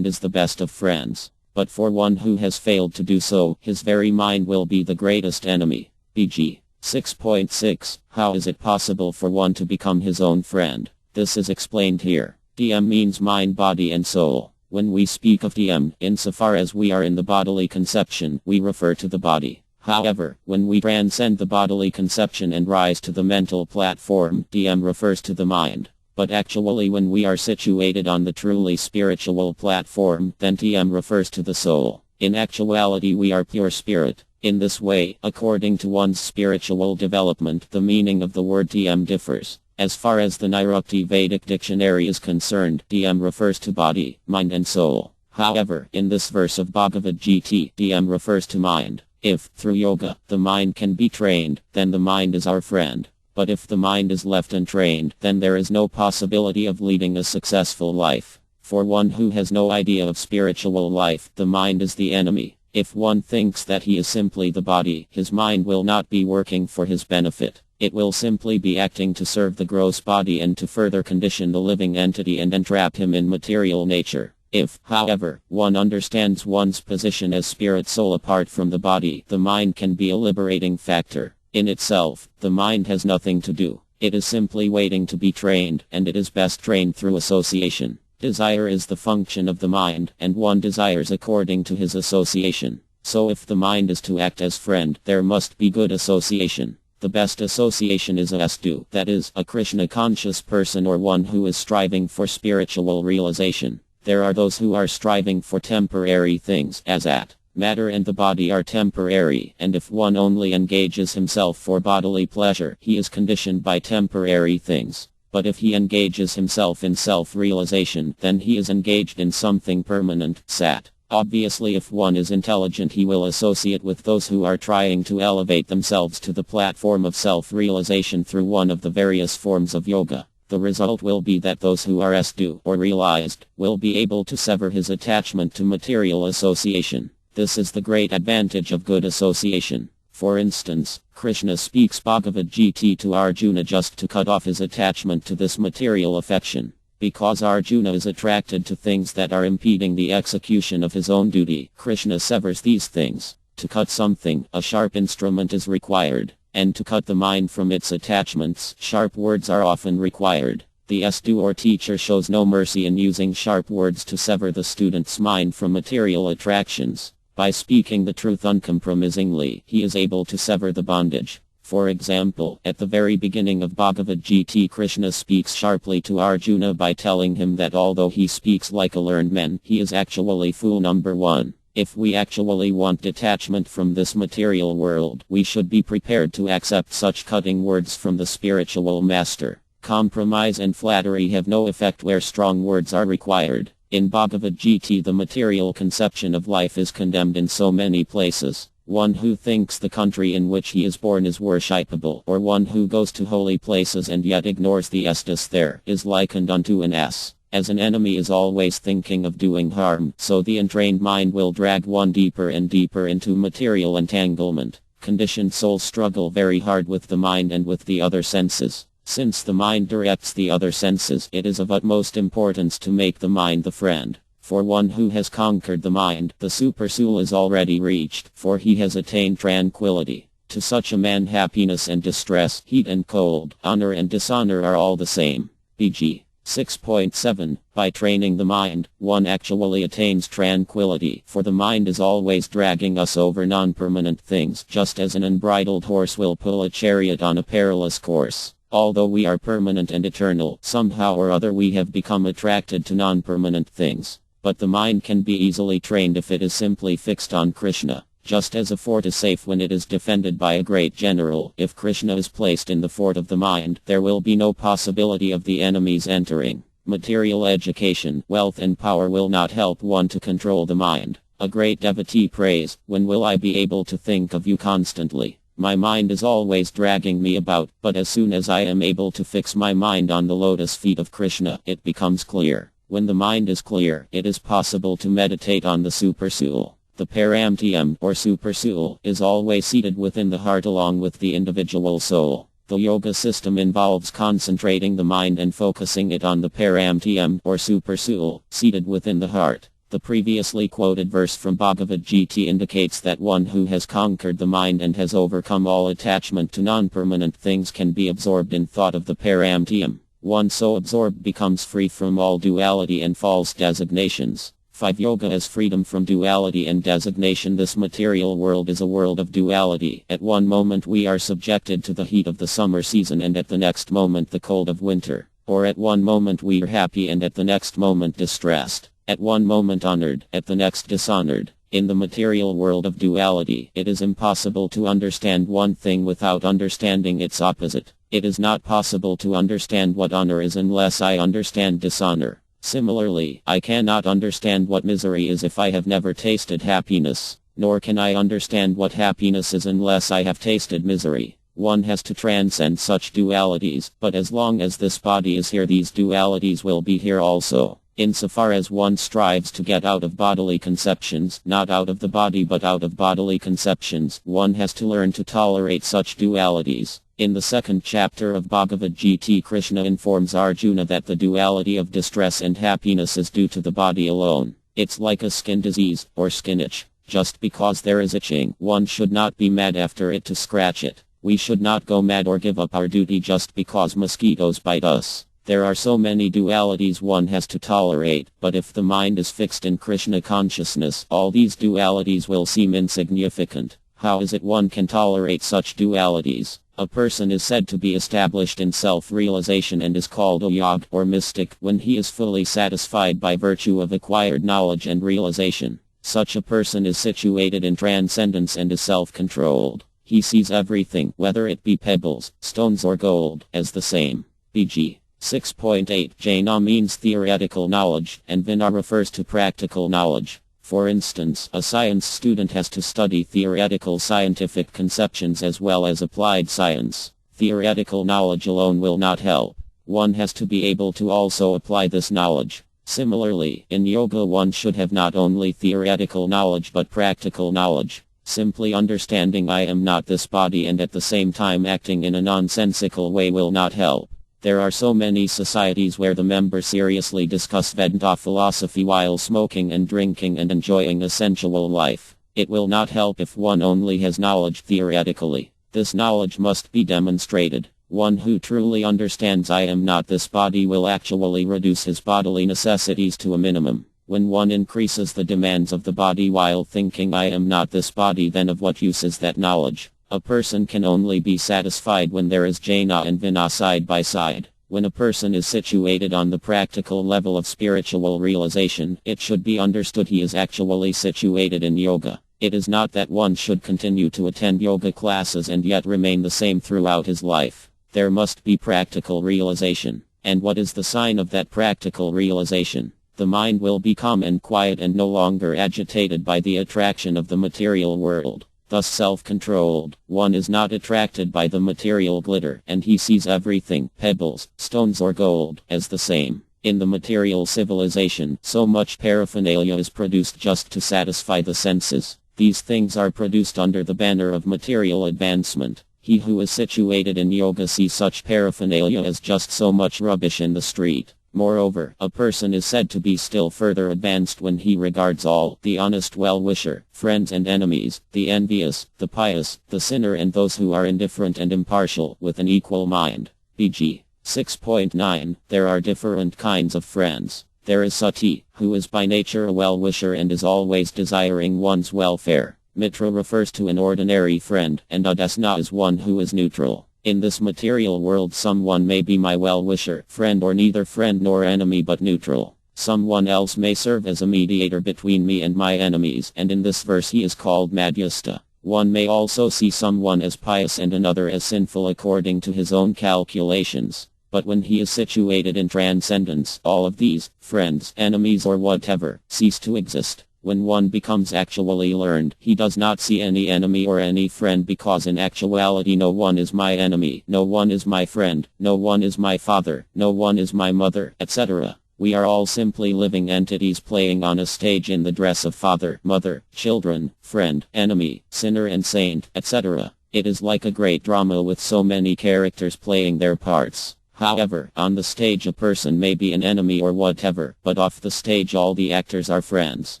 is the best of friends. But for one who has failed to do so, his very mind will be the greatest enemy. BG 6.6. How is it possible for one to become his own friend? This is explained here. DM means mind, body and soul. When we speak of DM, insofar as we are in the bodily conception, we refer to the body. However, when we transcend the bodily conception and rise to the mental platform, DM refers to the mind. But actually when we are situated on the truly spiritual platform, then DM refers to the soul. In actuality we are pure spirit. In this way, according to one's spiritual development, the meaning of the word DM differs. As far as the Nirukti Vedic dictionary is concerned, DM refers to body, mind and soul. However, in this verse of Bhagavad Gita, DM refers to mind. If, through yoga, the mind can be trained, then the mind is our friend. But if the mind is left untrained, then there is no possibility of leading a successful life. For one who has no idea of spiritual life, the mind is the enemy. If one thinks that he is simply the body, his mind will not be working for his benefit. It will simply be acting to serve the gross body and to further condition the living entity and entrap him in material nature. If, however, one understands one's position as spirit soul apart from the body, the mind can be a liberating factor. In itself, the mind has nothing to do. It is simply waiting to be trained, and it is best trained through association. Desire is the function of the mind, and one desires according to his association. So if the mind is to act as friend, there must be good association. The best association is a Astu, that is, a Krishna conscious person or one who is striving for spiritual realization. There are those who are striving for temporary things, as at matter and the body are temporary, and if one only engages himself for bodily pleasure, he is conditioned by temporary things. But if he engages himself in self-realization, then he is engaged in something permanent, sat. Obviously, if one is intelligent, he will associate with those who are trying to elevate themselves to the platform of self-realization through one of the various forms of yoga. The result will be that those who are S2 or realized will be able to sever his attachment to material association. This is the great advantage of good association. For instance, Krishna speaks Bhagavad Gita to Arjuna just to cut off his attachment to this material affection. Because Arjuna is attracted to things that are impeding the execution of his own duty, Krishna severs these things. To cut something, a sharp instrument is required. And to cut the mind from its attachments, sharp words are often required. The S2 or teacher shows no mercy in using sharp words to sever the student's mind from material attractions. By speaking the truth uncompromisingly, he is able to sever the bondage. For example, at the very beginning of Bhagavad Gita, Krishna speaks sharply to Arjuna by telling him that although he speaks like a learned man, he is actually fool number one. If we actually want detachment from this material world, we should be prepared to accept such cutting words from the spiritual master. Compromise and flattery have no effect where strong words are required. In Bhagavad Gita, the material conception of life is condemned in so many places. One who thinks the country in which he is born is worshipable, or one who goes to holy places and yet ignores the estus there, is likened unto an ass. As an enemy is always thinking of doing harm, so the entrained mind will drag one deeper and deeper into material entanglement. Conditioned souls struggle very hard with the mind and with the other senses. Since the mind directs the other senses, it is of utmost importance to make the mind the friend. For one who has conquered the mind, the supersoul is already reached, for he has attained tranquility. To such a man, happiness and distress, heat and cold, honor and dishonor are all the same. Pg. 6.7. By training the mind, one actually attains tranquility, for the mind is always dragging us over non-permanent things, just as an unbridled horse will pull a chariot on a perilous course. Although we are permanent and eternal, somehow or other we have become attracted to non-permanent things. But the mind can be easily trained if it is simply fixed on Krishna. Just as a fort is safe when it is defended by a great general, if Krishna is placed in the fort of the mind, there will be no possibility of the enemies entering. Material education, wealth and power will not help one to control the mind. A great devotee prays, "When will I be able to think of you constantly? My mind is always dragging me about, but as soon as I am able to fix my mind on the lotus feet of Krishna, it becomes clear." When the mind is clear, it is possible to meditate on the supersoul. The paramtm, or supersoul, is always seated within the heart along with the individual soul. The yoga system involves concentrating the mind and focusing it on the paramtm, or supersoul, seated within the heart. The previously quoted verse from Bhagavad Gita indicates that one who has conquered the mind and has overcome all attachment to non-permanent things can be absorbed in thought of the paramtm. One so absorbed becomes free from all duality and false designations. 5. Yoga as freedom from duality and designation. This material world is a world of duality. At one moment we are subjected to the heat of the summer season and at the next moment the cold of winter. Or at one moment we are happy and at the next moment distressed. At one moment honored, at the next dishonored. In the material world of duality, it is impossible to understand one thing without understanding its opposite. It is not possible to understand what honor is unless I understand dishonor. Similarly, I cannot understand what misery is if I have never tasted happiness, nor can I understand what happiness is unless I have tasted misery. One has to transcend such dualities, but as long as this body is here, these dualities will be here also. Insofar as one strives to get out of bodily conceptions, not out of the body but out of bodily conceptions, one has to learn to tolerate such dualities. In the second chapter of Bhagavad Gita, Krishna informs Arjuna that the duality of distress and happiness is due to the body alone. It's like a skin disease, or skin itch. Just because there is itching, one should not be mad after it to scratch it. We should not go mad or give up our duty just because mosquitoes bite us. There are so many dualities one has to tolerate, but if the mind is fixed in Krishna consciousness, all these dualities will seem insignificant. How is it one can tolerate such dualities? A person is said to be established in self-realization and is called a yog, or mystic, when he is fully satisfied by virtue of acquired knowledge and realization. Such a person is situated in transcendence and is self-controlled. He sees everything, whether it be pebbles, stones or gold, as the same. Pg. 6.8. Jnana means theoretical knowledge, and Vina refers to practical knowledge. For instance, a science student has to study theoretical scientific conceptions as well as applied science. Theoretical knowledge alone will not help. One has to be able to also apply this knowledge. Similarly, in yoga one should have not only theoretical knowledge but practical knowledge. Simply understanding I am not this body and at the same time acting in a nonsensical way will not help. There are so many societies where the members seriously discuss Vedanta philosophy while smoking and drinking and enjoying a sensual life. It will not help if one only has knowledge theoretically. This knowledge must be demonstrated. One who truly understands I am not this body will actually reduce his bodily necessities to a minimum. When one increases the demands of the body while thinking I am not this body, then of what use is that knowledge? A person can only be satisfied when there is jhana and vina side by side. When a person is situated on the practical level of spiritual realization, it should be understood he is actually situated in yoga. It is not that one should continue to attend yoga classes and yet remain the same throughout his life. There must be practical realization. And what is the sign of that practical realization? The mind will be calm and quiet and no longer agitated by the attraction of the material world. Thus self-controlled, one is not attracted by the material glitter, and he sees everything, pebbles, stones or gold, as the same. In the material civilization, so much paraphernalia is produced just to satisfy the senses. These things are produced under the banner of material advancement. He who is situated in yoga sees such paraphernalia as just so much rubbish in the street. Moreover, a person is said to be still further advanced when he regards all, the honest well-wisher, friends and enemies, the envious, the pious, the sinner and those who are indifferent and impartial, with an equal mind. BG 6.9. There are different kinds of friends. There is Sati, who is by nature a well-wisher and is always desiring one's welfare. Mitra refers to an ordinary friend, and Adesna is one who is neutral. In this material world someone may be my well-wisher, friend or neither friend nor enemy but neutral. Someone else may serve as a mediator between me and my enemies, and in this verse he is called Madhyastha. One may also see someone as pious and another as sinful according to his own calculations. But when he is situated in transcendence, all of these, friends, enemies or whatever, cease to exist. When one becomes actually learned, he does not see any enemy or any friend because in actuality no one is my enemy, no one is my friend, no one is my father, no one is my mother, etc. We are all simply living entities playing on a stage in the dress of father, mother, children, friend, enemy, sinner and saint, etc. It is like a great drama with so many characters playing their parts. However, on the stage a person may be an enemy or whatever, but off the stage all the actors are friends.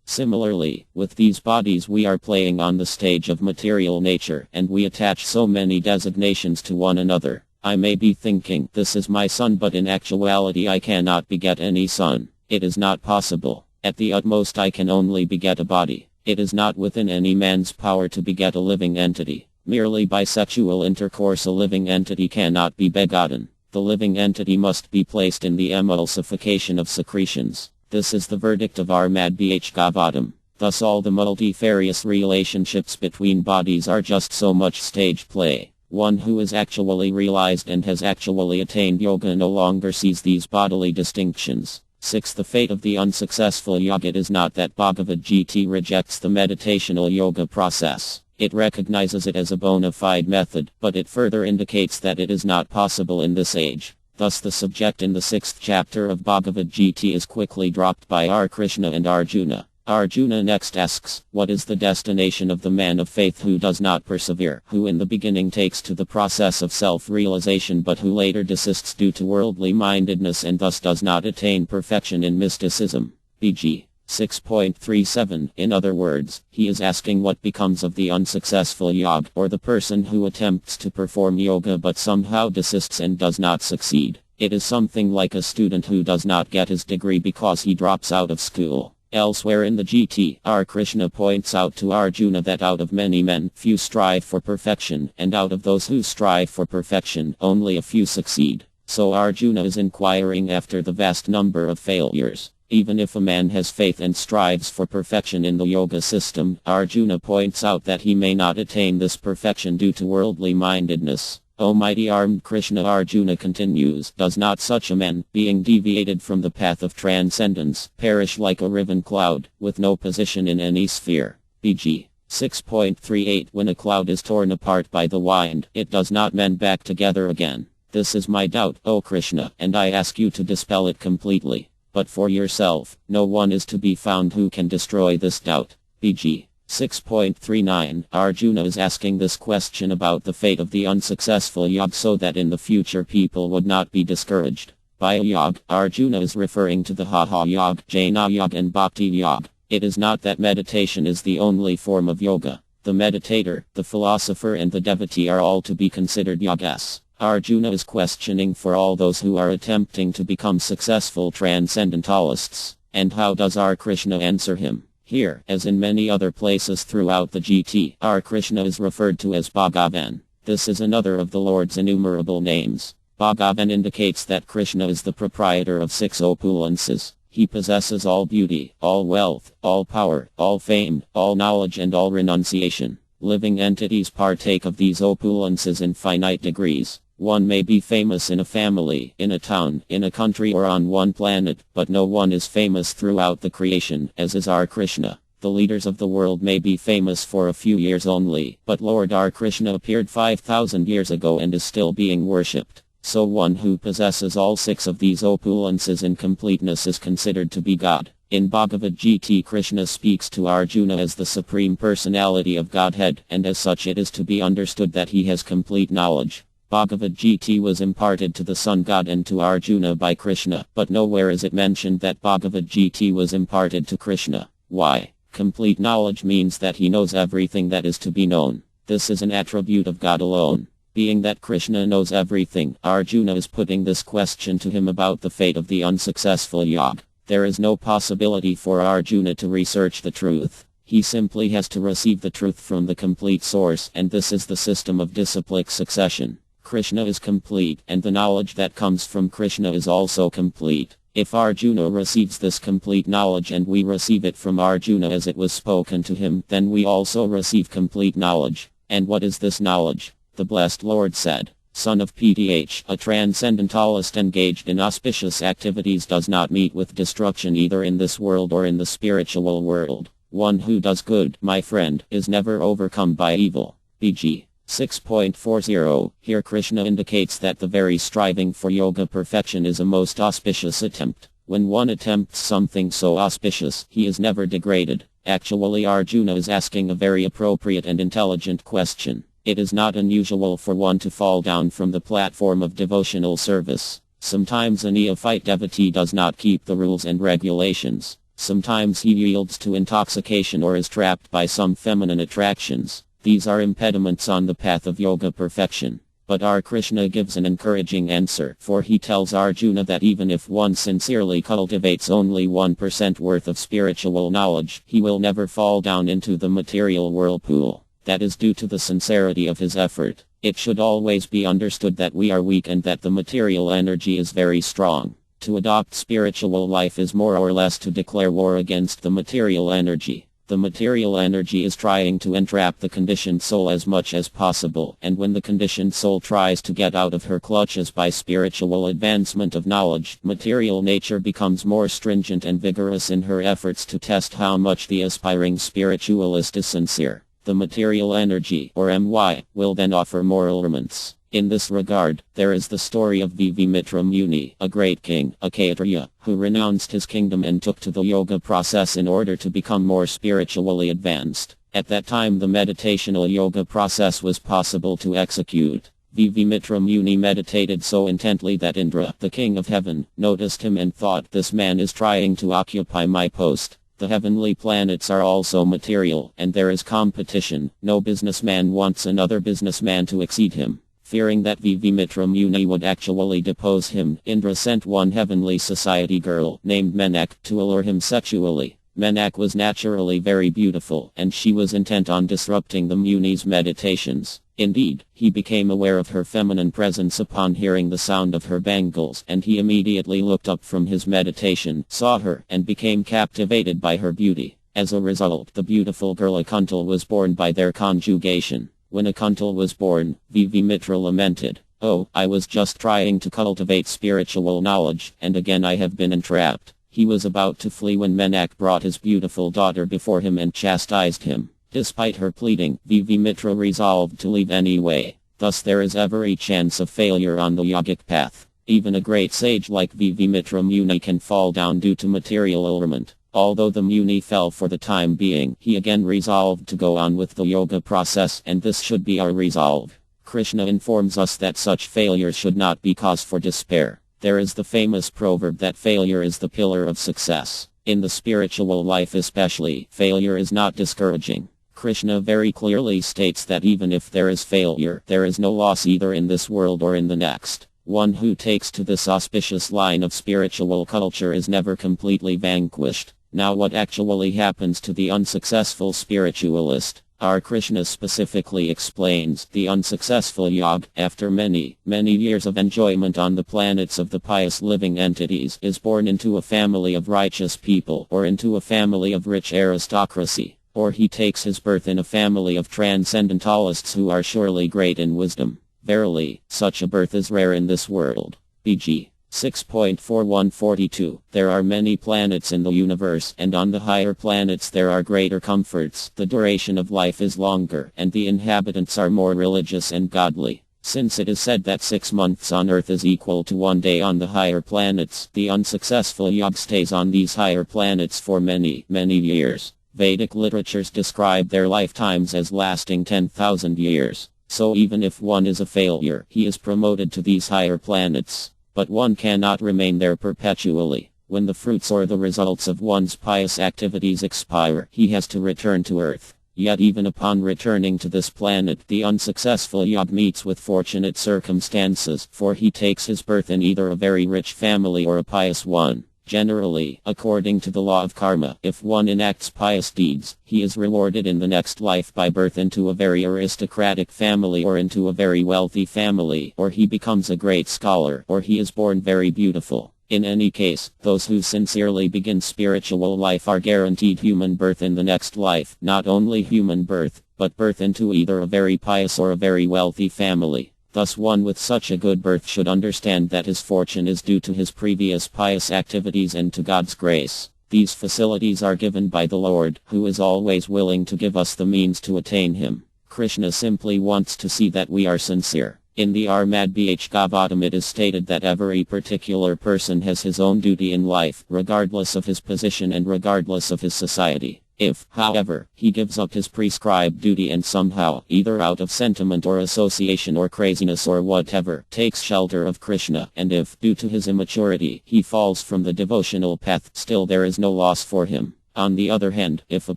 Similarly, with these bodies we are playing on the stage of material nature, and we attach so many designations to one another. I may be thinking, this is my son, but in actuality I cannot beget any son. It is not possible. At the utmost I can only beget a body. It is not within any man's power to beget a living entity. Merely by sexual intercourse a living entity cannot be begotten. The living entity must be placed in the emulsification of secretions. This is the verdict of our Madhvachavadam. Thus all the multifarious relationships between bodies are just so much stage play. One who is actually realized and has actually attained yoga no longer sees these bodily distinctions. 6. The fate of the unsuccessful yogit is not that Bhagavad Gita rejects the meditational yoga process. It recognizes it as a bona fide method, but it further indicates that it is not possible in this age. Thus the subject in the 6th chapter of Bhagavad Gita is quickly dropped by R. Krishna and Arjuna. Arjuna next asks, what is the destination of the man of faith who does not persevere, who in the beginning takes to the process of self-realization but who later desists due to worldly mindedness and thus does not attain perfection in mysticism? BG 6.37. In other words, he is asking what becomes of the unsuccessful yog, or the person who attempts to perform yoga but somehow desists and does not succeed. It is something like a student who does not get his degree because he drops out of school. Elsewhere in the GT, R. Krishna points out to Arjuna that out of many men, few strive for perfection, and out of those who strive for perfection, only a few succeed. So Arjuna is inquiring after the vast number of failures. Even if a man has faith and strives for perfection in the yoga system, Arjuna points out that he may not attain this perfection due to worldly mindedness. O mighty armed Krishna, Arjuna continues, does not such a man, being deviated from the path of transcendence, perish like a riven cloud, with no position in any sphere? BG 6.38 When a cloud is torn apart by the wind, it does not mend back together again. This is my doubt, O Krishna, and I ask you to dispel it completely. But for yourself, no one is to be found who can destroy this doubt. BG 6.39 Arjuna is asking this question about the fate of the unsuccessful yog so that in the future people would not be discouraged. By a yog, Arjuna is referring to the Hatha Yog, Jnana Yog and Bhakti Yog. It is not that meditation is the only form of yoga. The meditator, the philosopher and the devotee are all to be considered yogas. Arjuna is questioning for all those who are attempting to become successful transcendentalists. And how does our Krishna answer him? Here, as in many other places throughout the GT, our Krishna is referred to as Bhagavan. This is another of the Lord's innumerable names. Bhagavan indicates that Krishna is the proprietor of 6 opulences. He possesses all beauty, all wealth, all power, all fame, all knowledge and all renunciation. Living entities partake of these opulences in finite degrees. One may be famous in a family, in a town, in a country or on one planet, but no one is famous throughout the creation, as is our Krishna. The leaders of the world may be famous for a few years only, but Lord our Krishna appeared 5,000 years ago and is still being worshipped. So one who possesses all 6 of these opulences in completeness is considered to be God. In Bhagavad Gita, Krishna speaks to Arjuna as the Supreme Personality of Godhead, and as such it is to be understood that he has complete knowledge. Bhagavad Gita was imparted to the Sun God and to Arjuna by Krishna, but nowhere is it mentioned that Bhagavad Gita was imparted to Krishna. Why? Complete knowledge means that he knows everything that is to be known. This is an attribute of God alone. Being that Krishna knows everything, Arjuna is putting this question to him about the fate of the unsuccessful yog. There is no possibility for Arjuna to research the truth. He simply has to receive the truth from the complete source, and this is the system of disciplic succession. Krishna is complete, and the knowledge that comes from Krishna is also complete. If Arjuna receives this complete knowledge and we receive it from Arjuna as it was spoken to him, then we also receive complete knowledge. And what is this knowledge? The blessed Lord said, Son of PTH, a transcendentalist engaged in auspicious activities does not meet with destruction either in this world or in the spiritual world. One who does good, my friend, is never overcome by evil. BG 6.40 Here Krishna indicates that the very striving for yoga perfection is a most auspicious attempt. When one attempts something so auspicious, he is never degraded. Actually, Arjuna is asking a very appropriate and intelligent question. It is not unusual for one to fall down from the platform of devotional service. Sometimes a neophyte devotee does not keep the rules and regulations. Sometimes he yields to intoxication or is trapped by some feminine attractions. These are impediments on the path of yoga perfection. But our Krishna gives an encouraging answer, for he tells Arjuna that even if one sincerely cultivates only 1% worth of spiritual knowledge, he will never fall down into the material whirlpool. That is due to the sincerity of his effort. It should always be understood that we are weak and that the material energy is very strong. To adopt spiritual life is more or less to declare war against the material energy. The material energy is trying to entrap the conditioned soul as much as possible, and when the conditioned soul tries to get out of her clutches by spiritual advancement of knowledge, material nature becomes more stringent and vigorous in her efforts to test how much the aspiring spiritualist is sincere. The material energy, or MY, will then offer more allurements. In this regard, there is the story of Vivimitra Muni, a great king, a Kshatriya, who renounced his kingdom and took to the yoga process in order to become more spiritually advanced. At that time the meditational yoga process was possible to execute. Vivimitra Muni meditated so intently that Indra, the king of heaven, noticed him and thought, this man is trying to occupy my post. The heavenly planets are also material, and there is competition. No businessman wants another businessman to exceed him. Fearing that Vivimitra Muni would actually depose him, Indra sent one heavenly society girl, named Menak, to allure him sexually. Menak was naturally very beautiful, and she was intent on disrupting the Muni's meditations. Indeed, he became aware of her feminine presence upon hearing the sound of her bangles, and he immediately looked up from his meditation, saw her, and became captivated by her beauty. As a result, the beautiful girl Akuntal was born by their conjugation. When a Kuntal was born, Vivimitra lamented, "Oh, I was just trying to cultivate spiritual knowledge, and again I have been entrapped." He was about to flee when Menak brought his beautiful daughter before him and chastised him. Despite her pleading, Vivimitra resolved to leave anyway. Thus there is every chance of failure on the yogic path. Even a great sage like Vivimitra Muni can fall down due to material allurement. Although the Muni fell for the time being, he again resolved to go on with the yoga process, and this should be our resolve. Krishna informs us that such failures should not be cause for despair. There is the famous proverb that failure is the pillar of success. In the spiritual life especially, failure is not discouraging. Krishna very clearly states that even if there is failure, there is no loss either in this world or in the next. One who takes to this auspicious line of spiritual culture is never completely vanquished. Now what actually happens to the unsuccessful spiritualist? Our Krishna specifically explains, the unsuccessful yog, after many years of enjoyment on the planets of the pious living entities, is born into a family of righteous people, or into a family of rich aristocracy, or he takes his birth in a family of transcendentalists who are surely great in wisdom. Verily, such a birth is rare in this world. BG 6.4142. There are many planets in the universe, and on the higher planets there are greater comforts. The duration of life is longer, and the inhabitants are more religious and godly. Since it is said that 6 months on Earth is equal to 1 day on the higher planets, the unsuccessful yog stays on these higher planets for many years. Vedic literatures describe their lifetimes as lasting 10,000 years. So even if one is a failure, he is promoted to these higher planets. But one cannot remain there perpetually. When the fruits or the results of one's pious activities expire, he has to return to Earth. Yet even upon returning to this planet, the unsuccessful yog meets with fortunate circumstances, for he takes his birth in either a very rich family or a pious one. Generally, according to the law of karma, if one enacts pious deeds, he is rewarded in the next life by birth into a very aristocratic family or into a very wealthy family, or he becomes a great scholar, or he is born very beautiful. In any case, those who sincerely begin spiritual life are guaranteed human birth in the next life, not only human birth, but birth into either a very pious or a very wealthy family. Thus one with such a good birth should understand that his fortune is due to his previous pious activities and to God's grace. These facilities are given by the Lord, who is always willing to give us the means to attain Him. Krishna simply wants to see that we are sincere. In the Armad Bhagavatam it is stated that every particular person has his own duty in life, regardless of his position and regardless of his society. If, however, he gives up his prescribed duty and somehow, either out of sentiment or association or craziness or whatever, takes shelter of Krishna, and if, due to his immaturity, he falls from the devotional path, still there is no loss for him. On the other hand, if a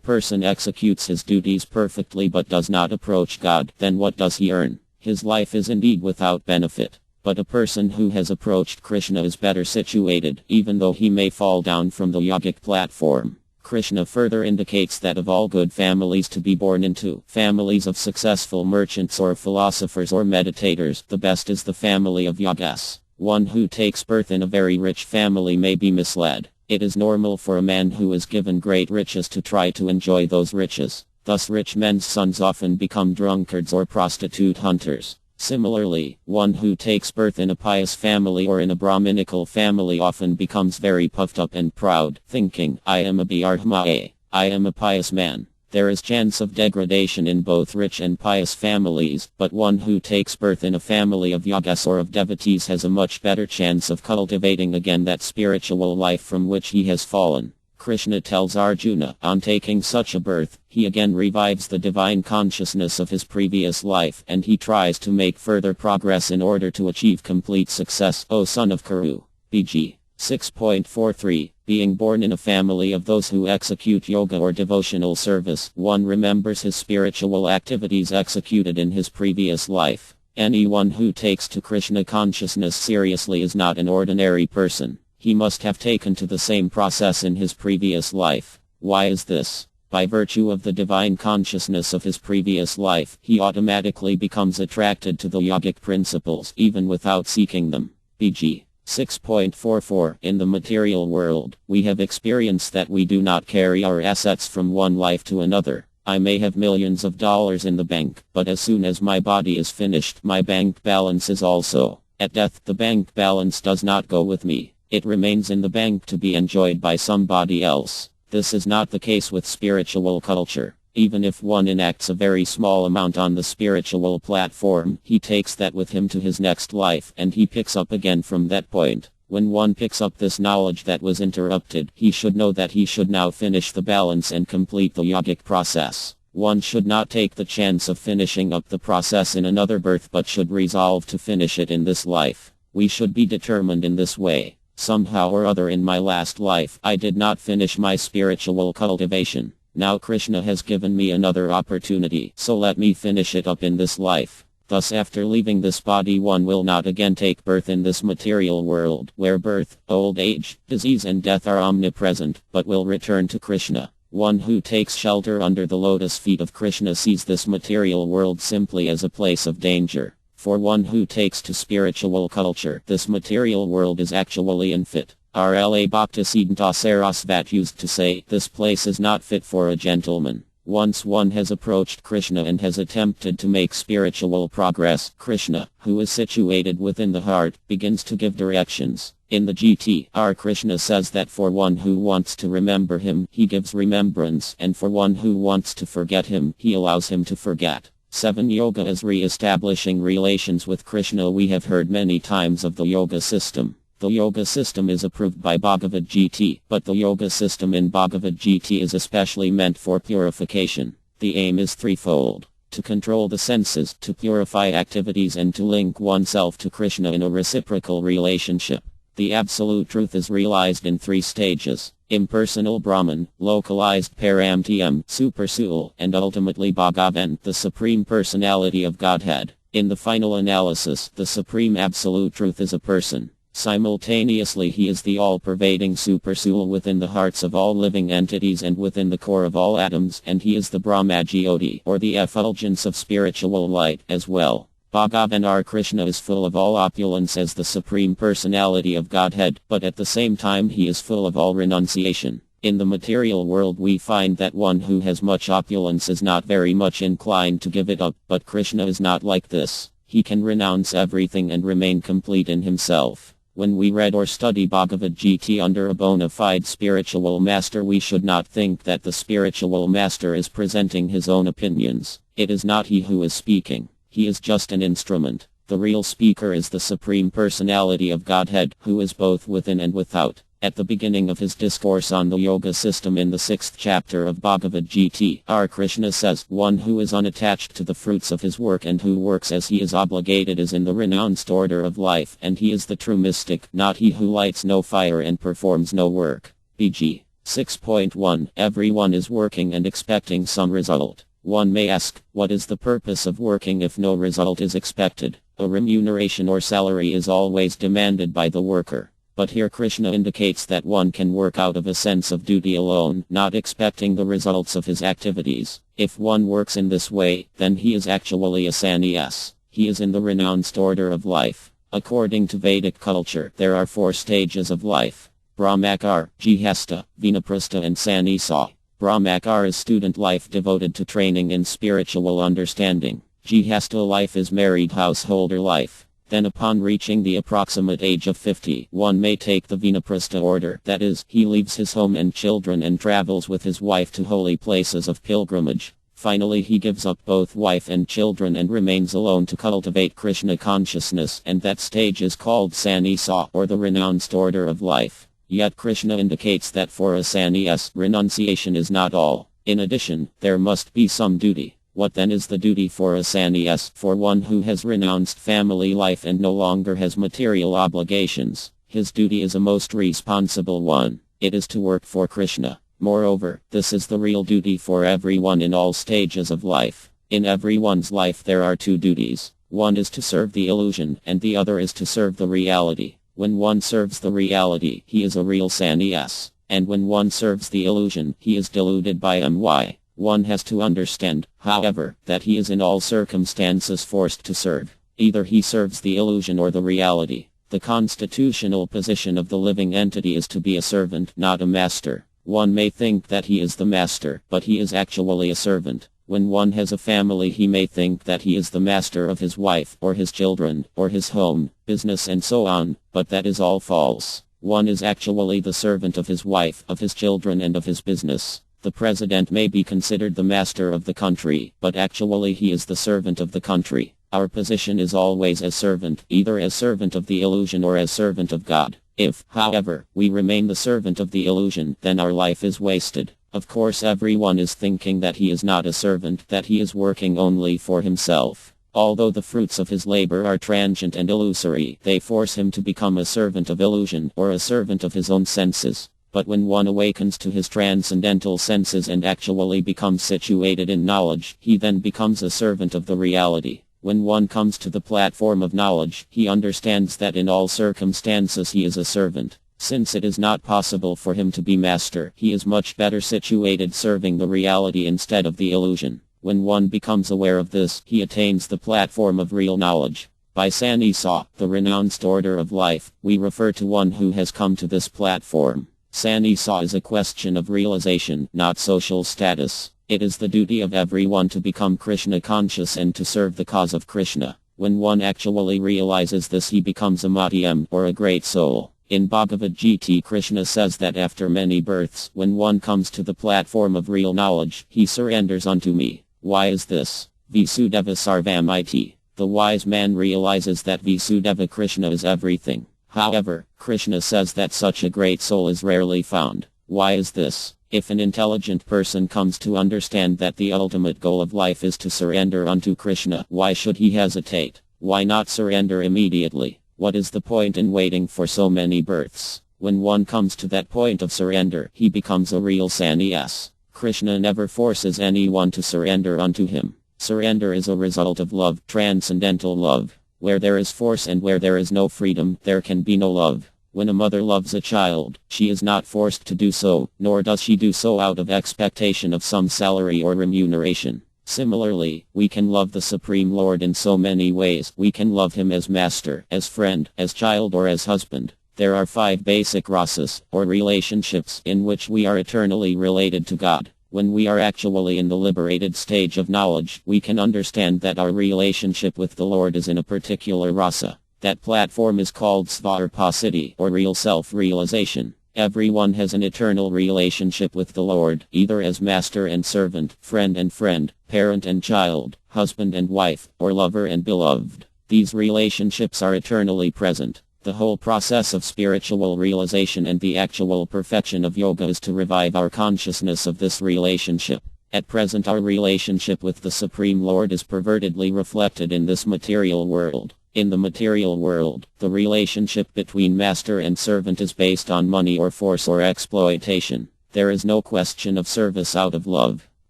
person executes his duties perfectly but does not approach God, then what does he earn? His life is indeed without benefit. But a person who has approached Krishna is better situated, even though he may fall down from the yogic platform. Krishna further indicates that of all good families to be born into, families of successful merchants or philosophers or meditators, the best is the family of yogas. One who takes birth in a very rich family may be misled. It is normal for a man who is given great riches to try to enjoy those riches. Thus rich men's sons often become drunkards or prostitute hunters. Similarly, one who takes birth in a pious family or in a Brahminical family often becomes very puffed up and proud, thinking, I am a Bhardhmaye, I am a pious man. There is chance of degradation in both rich and pious families, but one who takes birth in a family of yogas or of devotees has a much better chance of cultivating again that spiritual life from which he has fallen. Krishna tells Arjuna, on taking such a birth, he again revives the divine consciousness of his previous life, and he tries to make further progress in order to achieve complete success, O son of Kuru. BG 6.43. Being born in a family of those who execute yoga or devotional service, one remembers his spiritual activities executed in his previous life. Anyone who takes to Krishna consciousness seriously is not an ordinary person. He must have taken to the same process in his previous life. Why is this? By virtue of the divine consciousness of his previous life, he automatically becomes attracted to the yogic principles, even without seeking them. BG 6.44. In the material world, we have experienced that we do not carry our assets from one life to another. I may have millions of dollars in the bank, but as soon as my body is finished, my bank balance is also. At death, the bank balance does not go with me. It remains in the bank to be enjoyed by somebody else. This is not the case with spiritual culture. Even if one enacts a very small amount on the spiritual platform, he takes that with him to his next life, and he picks up again from that point. When one picks up this knowledge that was interrupted, he should know that he should now finish the balance and complete the yogic process. One should not take the chance of finishing up the process in another birth, but should resolve to finish it in this life. We should be determined in this way. Somehow or other in my last life, I did not finish my spiritual cultivation. Now Krishna has given me another opportunity, so let me finish it up in this life. Thus after leaving this body one will not again take birth in this material world, where birth, old age, disease and death are omnipresent, but will return to Krishna. One who takes shelter under the lotus feet of Krishna sees this material world simply as a place of danger. For one who takes to spiritual culture, this material world is actually unfit. R.L.A. Bhaktisiddhanta Sarasvat used to say, this place is not fit for a gentleman. Once one has approached Krishna and has attempted to make spiritual progress, Krishna, who is situated within the heart, begins to give directions. In the GT, Krishna says that for one who wants to remember him, he gives remembrance, and for one who wants to forget him, he allows him to forget. 7. Yoga is re-establishing relations with Krishna. We have heard many times of the yoga system. The yoga system is approved by Bhagavad Gita, but the yoga system in Bhagavad Gita is especially meant for purification. The aim is threefold: to control the senses, to purify activities, and to link oneself to Krishna in a reciprocal relationship. The absolute truth is realized in three stages: impersonal Brahman, localized Paramtm, Supersoul, and ultimately Bhagavan, the Supreme Personality of Godhead. In the final analysis, the Supreme Absolute Truth is a person. Simultaneously he is the all-pervading Supersoul within the hearts of all living entities and within the core of all atoms, and he is the Brahmajyoti, or the effulgence of spiritual light, as well. Bhagavan Krishna is full of all opulence as the Supreme Personality of Godhead, but at the same time he is full of all renunciation. In the material world we find that one who has much opulence is not very much inclined to give it up, but Krishna is not like this. He can renounce everything and remain complete in himself. When we read or study Bhagavad Gita under a bona fide spiritual master, we should not think that the spiritual master is presenting his own opinions. It is not he who is speaking. He is just an instrument. The real speaker is the Supreme Personality of Godhead, who is both within and without. At the beginning of his discourse on the yoga system in the 6th chapter of Bhagavad Gita, Krishna says, one who is unattached to the fruits of his work and who works as he is obligated is in the renounced order of life, and he is the true mystic, not he who lights no fire and performs no work. BG 6.1 Everyone is working and expecting some result. One may ask, what is the purpose of working if no result is expected? A remuneration or salary is always demanded by the worker. But here Krishna indicates that one can work out of a sense of duty alone, not expecting the results of his activities. If one works in this way, then he is actually a sannyas. He is in the renounced order of life. According to Vedic culture, there are 4 stages of life: Brahmachar, Gihasta, Vinaprastha and Sannyasa. Brahmachar is student life devoted to training in spiritual understanding. Gihasta life is married householder life. Then upon reaching the approximate age of 50, one may take the Vinaprastha order, that is, he leaves his home and children and travels with his wife to holy places of pilgrimage. Finally he gives up both wife and children and remains alone to cultivate Krishna consciousness, and that stage is called sannyasa, or the renounced order of life. Yet Krishna indicates that for a sannyas, renunciation is not all. In addition, there must be some duty. What then is the duty for a sannyas? For one who has renounced family life and no longer has material obligations, his duty is a most responsible one. It is to work for Krishna. Moreover, this is the real duty for everyone in all stages of life. In everyone's life there are 2 duties. One is to serve the illusion, and the other is to serve the reality. When one serves the reality, he is a real sannyas. And when one serves the illusion, he is deluded by my. One has to understand, however, that he is in all circumstances forced to serve. Either he serves the illusion or the reality. The constitutional position of the living entity is to be a servant, not a master. One may think that he is the master, but he is actually a servant. When one has a family, he may think that he is the master of his wife, or his children, or his home, business and so on, but that is all false. One is actually the servant of his wife, of his children and of his business. The president may be considered the master of the country, but actually he is the servant of the country. Our position is always as servant, either as servant of the illusion or as servant of God. If, however, we remain the servant of the illusion, then our life is wasted. Of course, everyone is thinking that he is not a servant, that he is working only for himself. Although the fruits of his labor are transient and illusory, they force him to become a servant of illusion, or a servant of his own senses. But when one awakens to his transcendental senses and actually becomes situated in knowledge, he then becomes a servant of the reality. When one comes to the platform of knowledge, he understands that in all circumstances he is a servant. Since it is not possible for him to be master, he is much better situated serving the reality instead of the illusion. When one becomes aware of this, he attains the platform of real knowledge. By Sanisa, the renounced order of life, we refer to one who has come to this platform. Sanisa is a question of realization, not social status. It is the duty of everyone to become Krishna conscious and to serve the cause of Krishna. When one actually realizes this, he becomes a Madhyam, or a great soul. In Bhagavad Gita, Krishna says that after many births, when one comes to the platform of real knowledge, he surrenders unto me. Why is this? Vasudeva Sarvamiti. The wise man realizes that Vasudeva Krishna is everything. However, Krishna says that such a great soul is rarely found. Why is this? If an intelligent person comes to understand that the ultimate goal of life is to surrender unto Krishna, why should he hesitate? Why not surrender immediately? What is the point in waiting for so many births? When one comes to that point of surrender, he becomes a real sannyas. Krishna never forces anyone to surrender unto him. Surrender is a result of love, transcendental love. Where there is force and where there is no freedom, there can be no love. When a mother loves a child, she is not forced to do so, nor does she do so out of expectation of some salary or remuneration. Similarly, we can love the Supreme Lord in so many ways. We can love him as master, as friend, as child or as husband. There are 5 basic rasas, or relationships, in which we are eternally related to God. When we are actually in the liberated stage of knowledge, we can understand that our relationship with the Lord is in a particular rasa. That platform is called Svarpasiddhi, or real self-realization. Everyone has an eternal relationship with the Lord, either as master and servant, friend, parent and child, husband and wife, or lover and beloved. These relationships are eternally present. The whole process of spiritual realization and the actual perfection of yoga is to revive our consciousness of this relationship. At present, our relationship with the Supreme Lord is pervertedly reflected in this material world. In the material world, the relationship between master and servant is based on money or force or exploitation. There is no question of service out of love.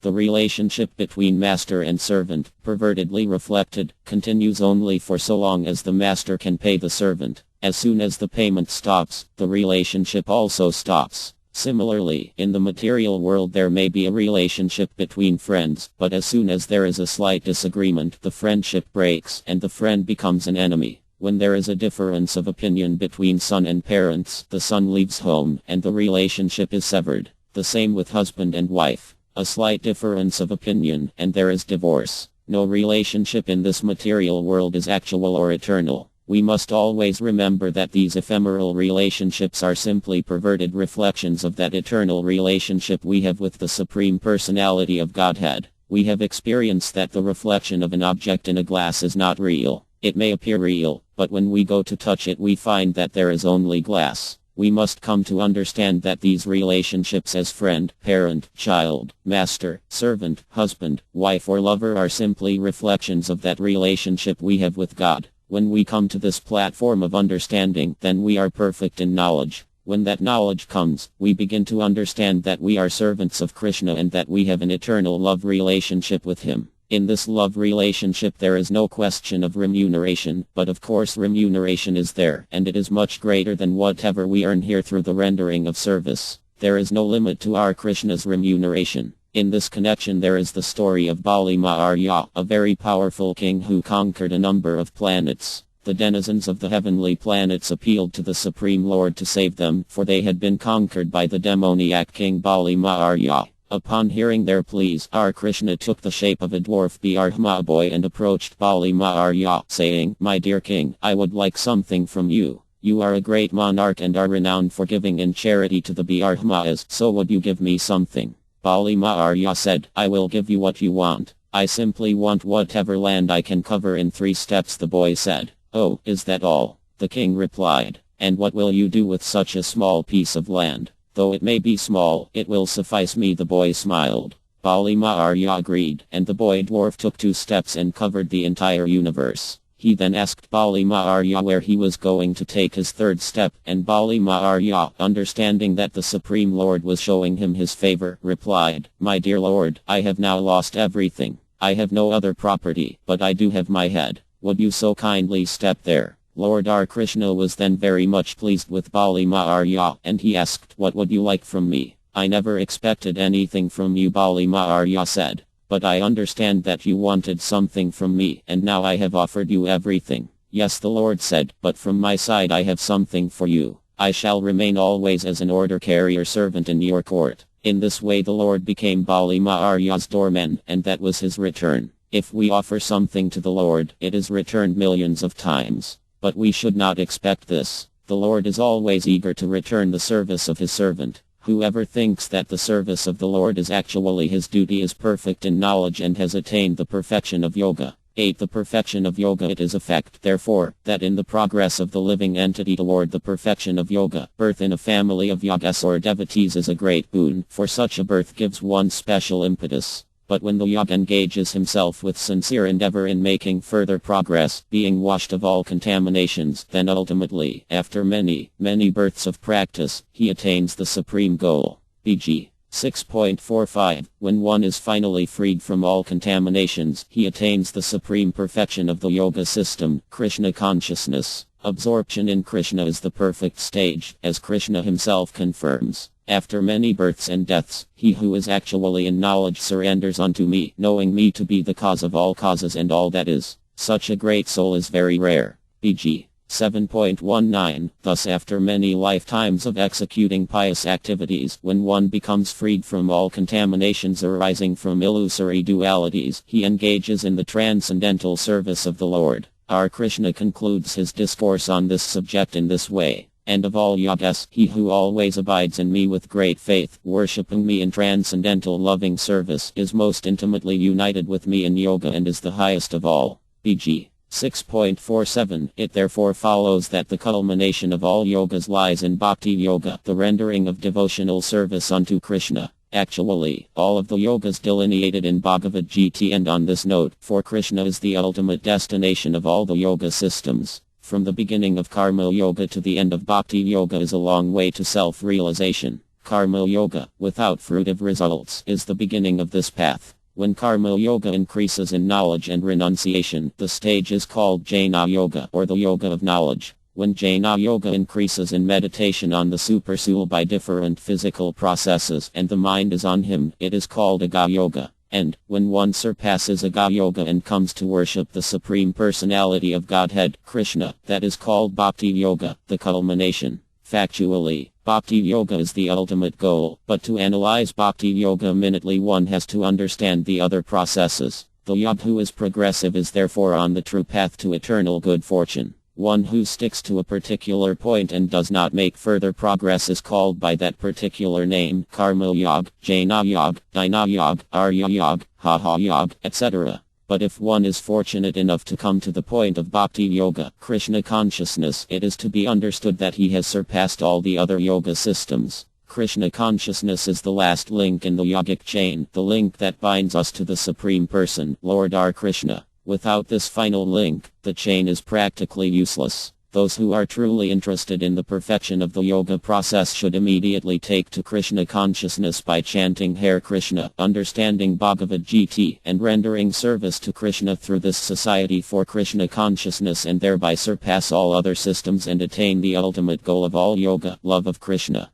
The relationship between master and servant, pervertedly reflected, continues only for so long as the master can pay the servant. As soon as the payment stops, the relationship also stops. Similarly, in the material world there may be a relationship between friends, but as soon as there is a slight disagreement, the friendship breaks, and the friend becomes an enemy. When there is a difference of opinion between son and parents, the son leaves home, and the relationship is severed. The same with husband and wife. A slight difference of opinion, and there is divorce. No relationship in this material world is actual or eternal. We must always remember that these ephemeral relationships are simply perverted reflections of that eternal relationship we have with the Supreme Personality of Godhead. We have experienced that the reflection of an object in a glass is not real. It may appear real, but when we go to touch it we find that there is only glass. We must come to understand that these relationships as friend, parent, child, master, servant, husband, wife or lover are simply reflections of that relationship we have with God. When we come to this platform of understanding, then we are perfect in knowledge. When that knowledge comes, we begin to understand that we are servants of Krishna and that we have an eternal love relationship with him. In this love relationship there is no question of remuneration, but of course remuneration is there, and it is much greater than whatever we earn here through the rendering of service. There is no limit to our Krishna's remuneration. In this connection there is the story of Bali Maharya, a very powerful king who conquered a number of planets. The denizens of the heavenly planets appealed to the Supreme Lord to save them, for they had been conquered by the demoniac King Bali Maharya. Upon hearing their pleas, our Krishna took the shape of a dwarf Brahma boy and approached Bali Maharya, saying, "My dear king, I would like something from you. You are a great monarch and are renowned for giving in charity to the Brahmas, so would you give me something?" Bali Maharya said, "I will give you what you want. I simply want whatever land I can cover in 3 steps," the boy said. "Oh, is that all?" the king replied. "And what will you do with such a small piece of land? Though it may be small, it will suffice me," the boy smiled. Bali Maharya agreed, and the boy dwarf took 2 steps and covered the entire universe. He then asked Bali Maharya where he was going to take his 3rd step, and Bali Maharya, understanding that the Supreme Lord was showing him his favor, replied, "My dear Lord, I have now lost everything. I have no other property, but I do have my head. Would you so kindly step there?" Lord R. Krishna was then very much pleased with Bali Maharya, and he asked, "What would you like from me?" "I never expected anything from you," Bali Maharya said. "But I understand that you wanted something from me, and now I have offered you everything." "Yes," the Lord said, "but from my side I have something for you. I shall remain always as an order-carrier servant in your court." In this way the Lord became Bali Maharya's doorman, and that was his return. If we offer something to the Lord, it is returned millions of times. But we should not expect this. The Lord is always eager to return the service of his servant. Whoever thinks that the service of the Lord is actually his duty is perfect in knowledge and has attained the perfection of yoga. 8. The perfection of yoga. It is a fact, therefore, that in the progress of the living entity toward the perfection of yoga, birth in a family of yogas or devotees is a great boon, for such a birth gives one special impetus. But when the yogi engages himself with sincere endeavor in making further progress, being washed of all contaminations, then ultimately, after many, many births of practice, he attains the supreme goal. BG 6.45. When one is finally freed from all contaminations, he attains the supreme perfection of the yoga system, Krishna consciousness. Absorption in Krishna is the perfect stage, as Krishna himself confirms. After many births and deaths, he who is actually in knowledge surrenders unto me, knowing me to be the cause of all causes and all that is. Such a great soul is very rare. BG 7.19. Thus after many lifetimes of executing pious activities, when one becomes freed from all contaminations arising from illusory dualities, he engages in the transcendental service of the Lord. Our Krishna concludes his discourse on this subject in this way. And of all yogas, he who always abides in me with great faith, worshipping me in transcendental loving service, is most intimately united with me in yoga and is the highest of all. BG 6.47. It therefore follows that the culmination of all yogas lies in bhakti yoga, the rendering of devotional service unto Krishna. Actually, all of the yogas delineated in Bhagavad Gita end on this note, for Krishna is the ultimate destination of all the yoga systems. From the beginning of Karma Yoga to the end of Bhakti Yoga is a long way to self-realization. Karma Yoga, without fruitive results, is the beginning of this path. When Karma Yoga increases in knowledge and renunciation, the stage is called Jnana Yoga, or the Yoga of Knowledge. When Jnana Yoga increases in meditation on the supersoul by different physical processes, and the mind is on him, it is called Aga Yoga. And, when one surpasses Aga Yoga and comes to worship the Supreme Personality of Godhead, Krishna, that is called Bhakti Yoga, the culmination. Factually, Bhakti Yoga is the ultimate goal, but to analyze Bhakti Yoga minutely one has to understand the other processes. The yogi who is progressive is therefore on the true path to eternal good fortune. One who sticks to a particular point and does not make further progress is called by that particular name, Karma Yoga, Jnana Yoga, Dhyana Yoga, Arya Yoga, Hatha Yoga, etc. But if one is fortunate enough to come to the point of Bhakti Yoga, Krishna consciousness, it is to be understood that he has surpassed all the other yoga systems. Krishna consciousness is the last link in the yogic chain, the link that binds us to the Supreme Person, Lord R. Krishna. Without this final link, the chain is practically useless. Those who are truly interested in the perfection of the yoga process should immediately take to Krishna consciousness by chanting Hare Krishna, understanding Bhagavad Gita, and rendering service to Krishna through this society for Krishna consciousness and thereby surpass all other systems and attain the ultimate goal of all yoga, love of Krishna.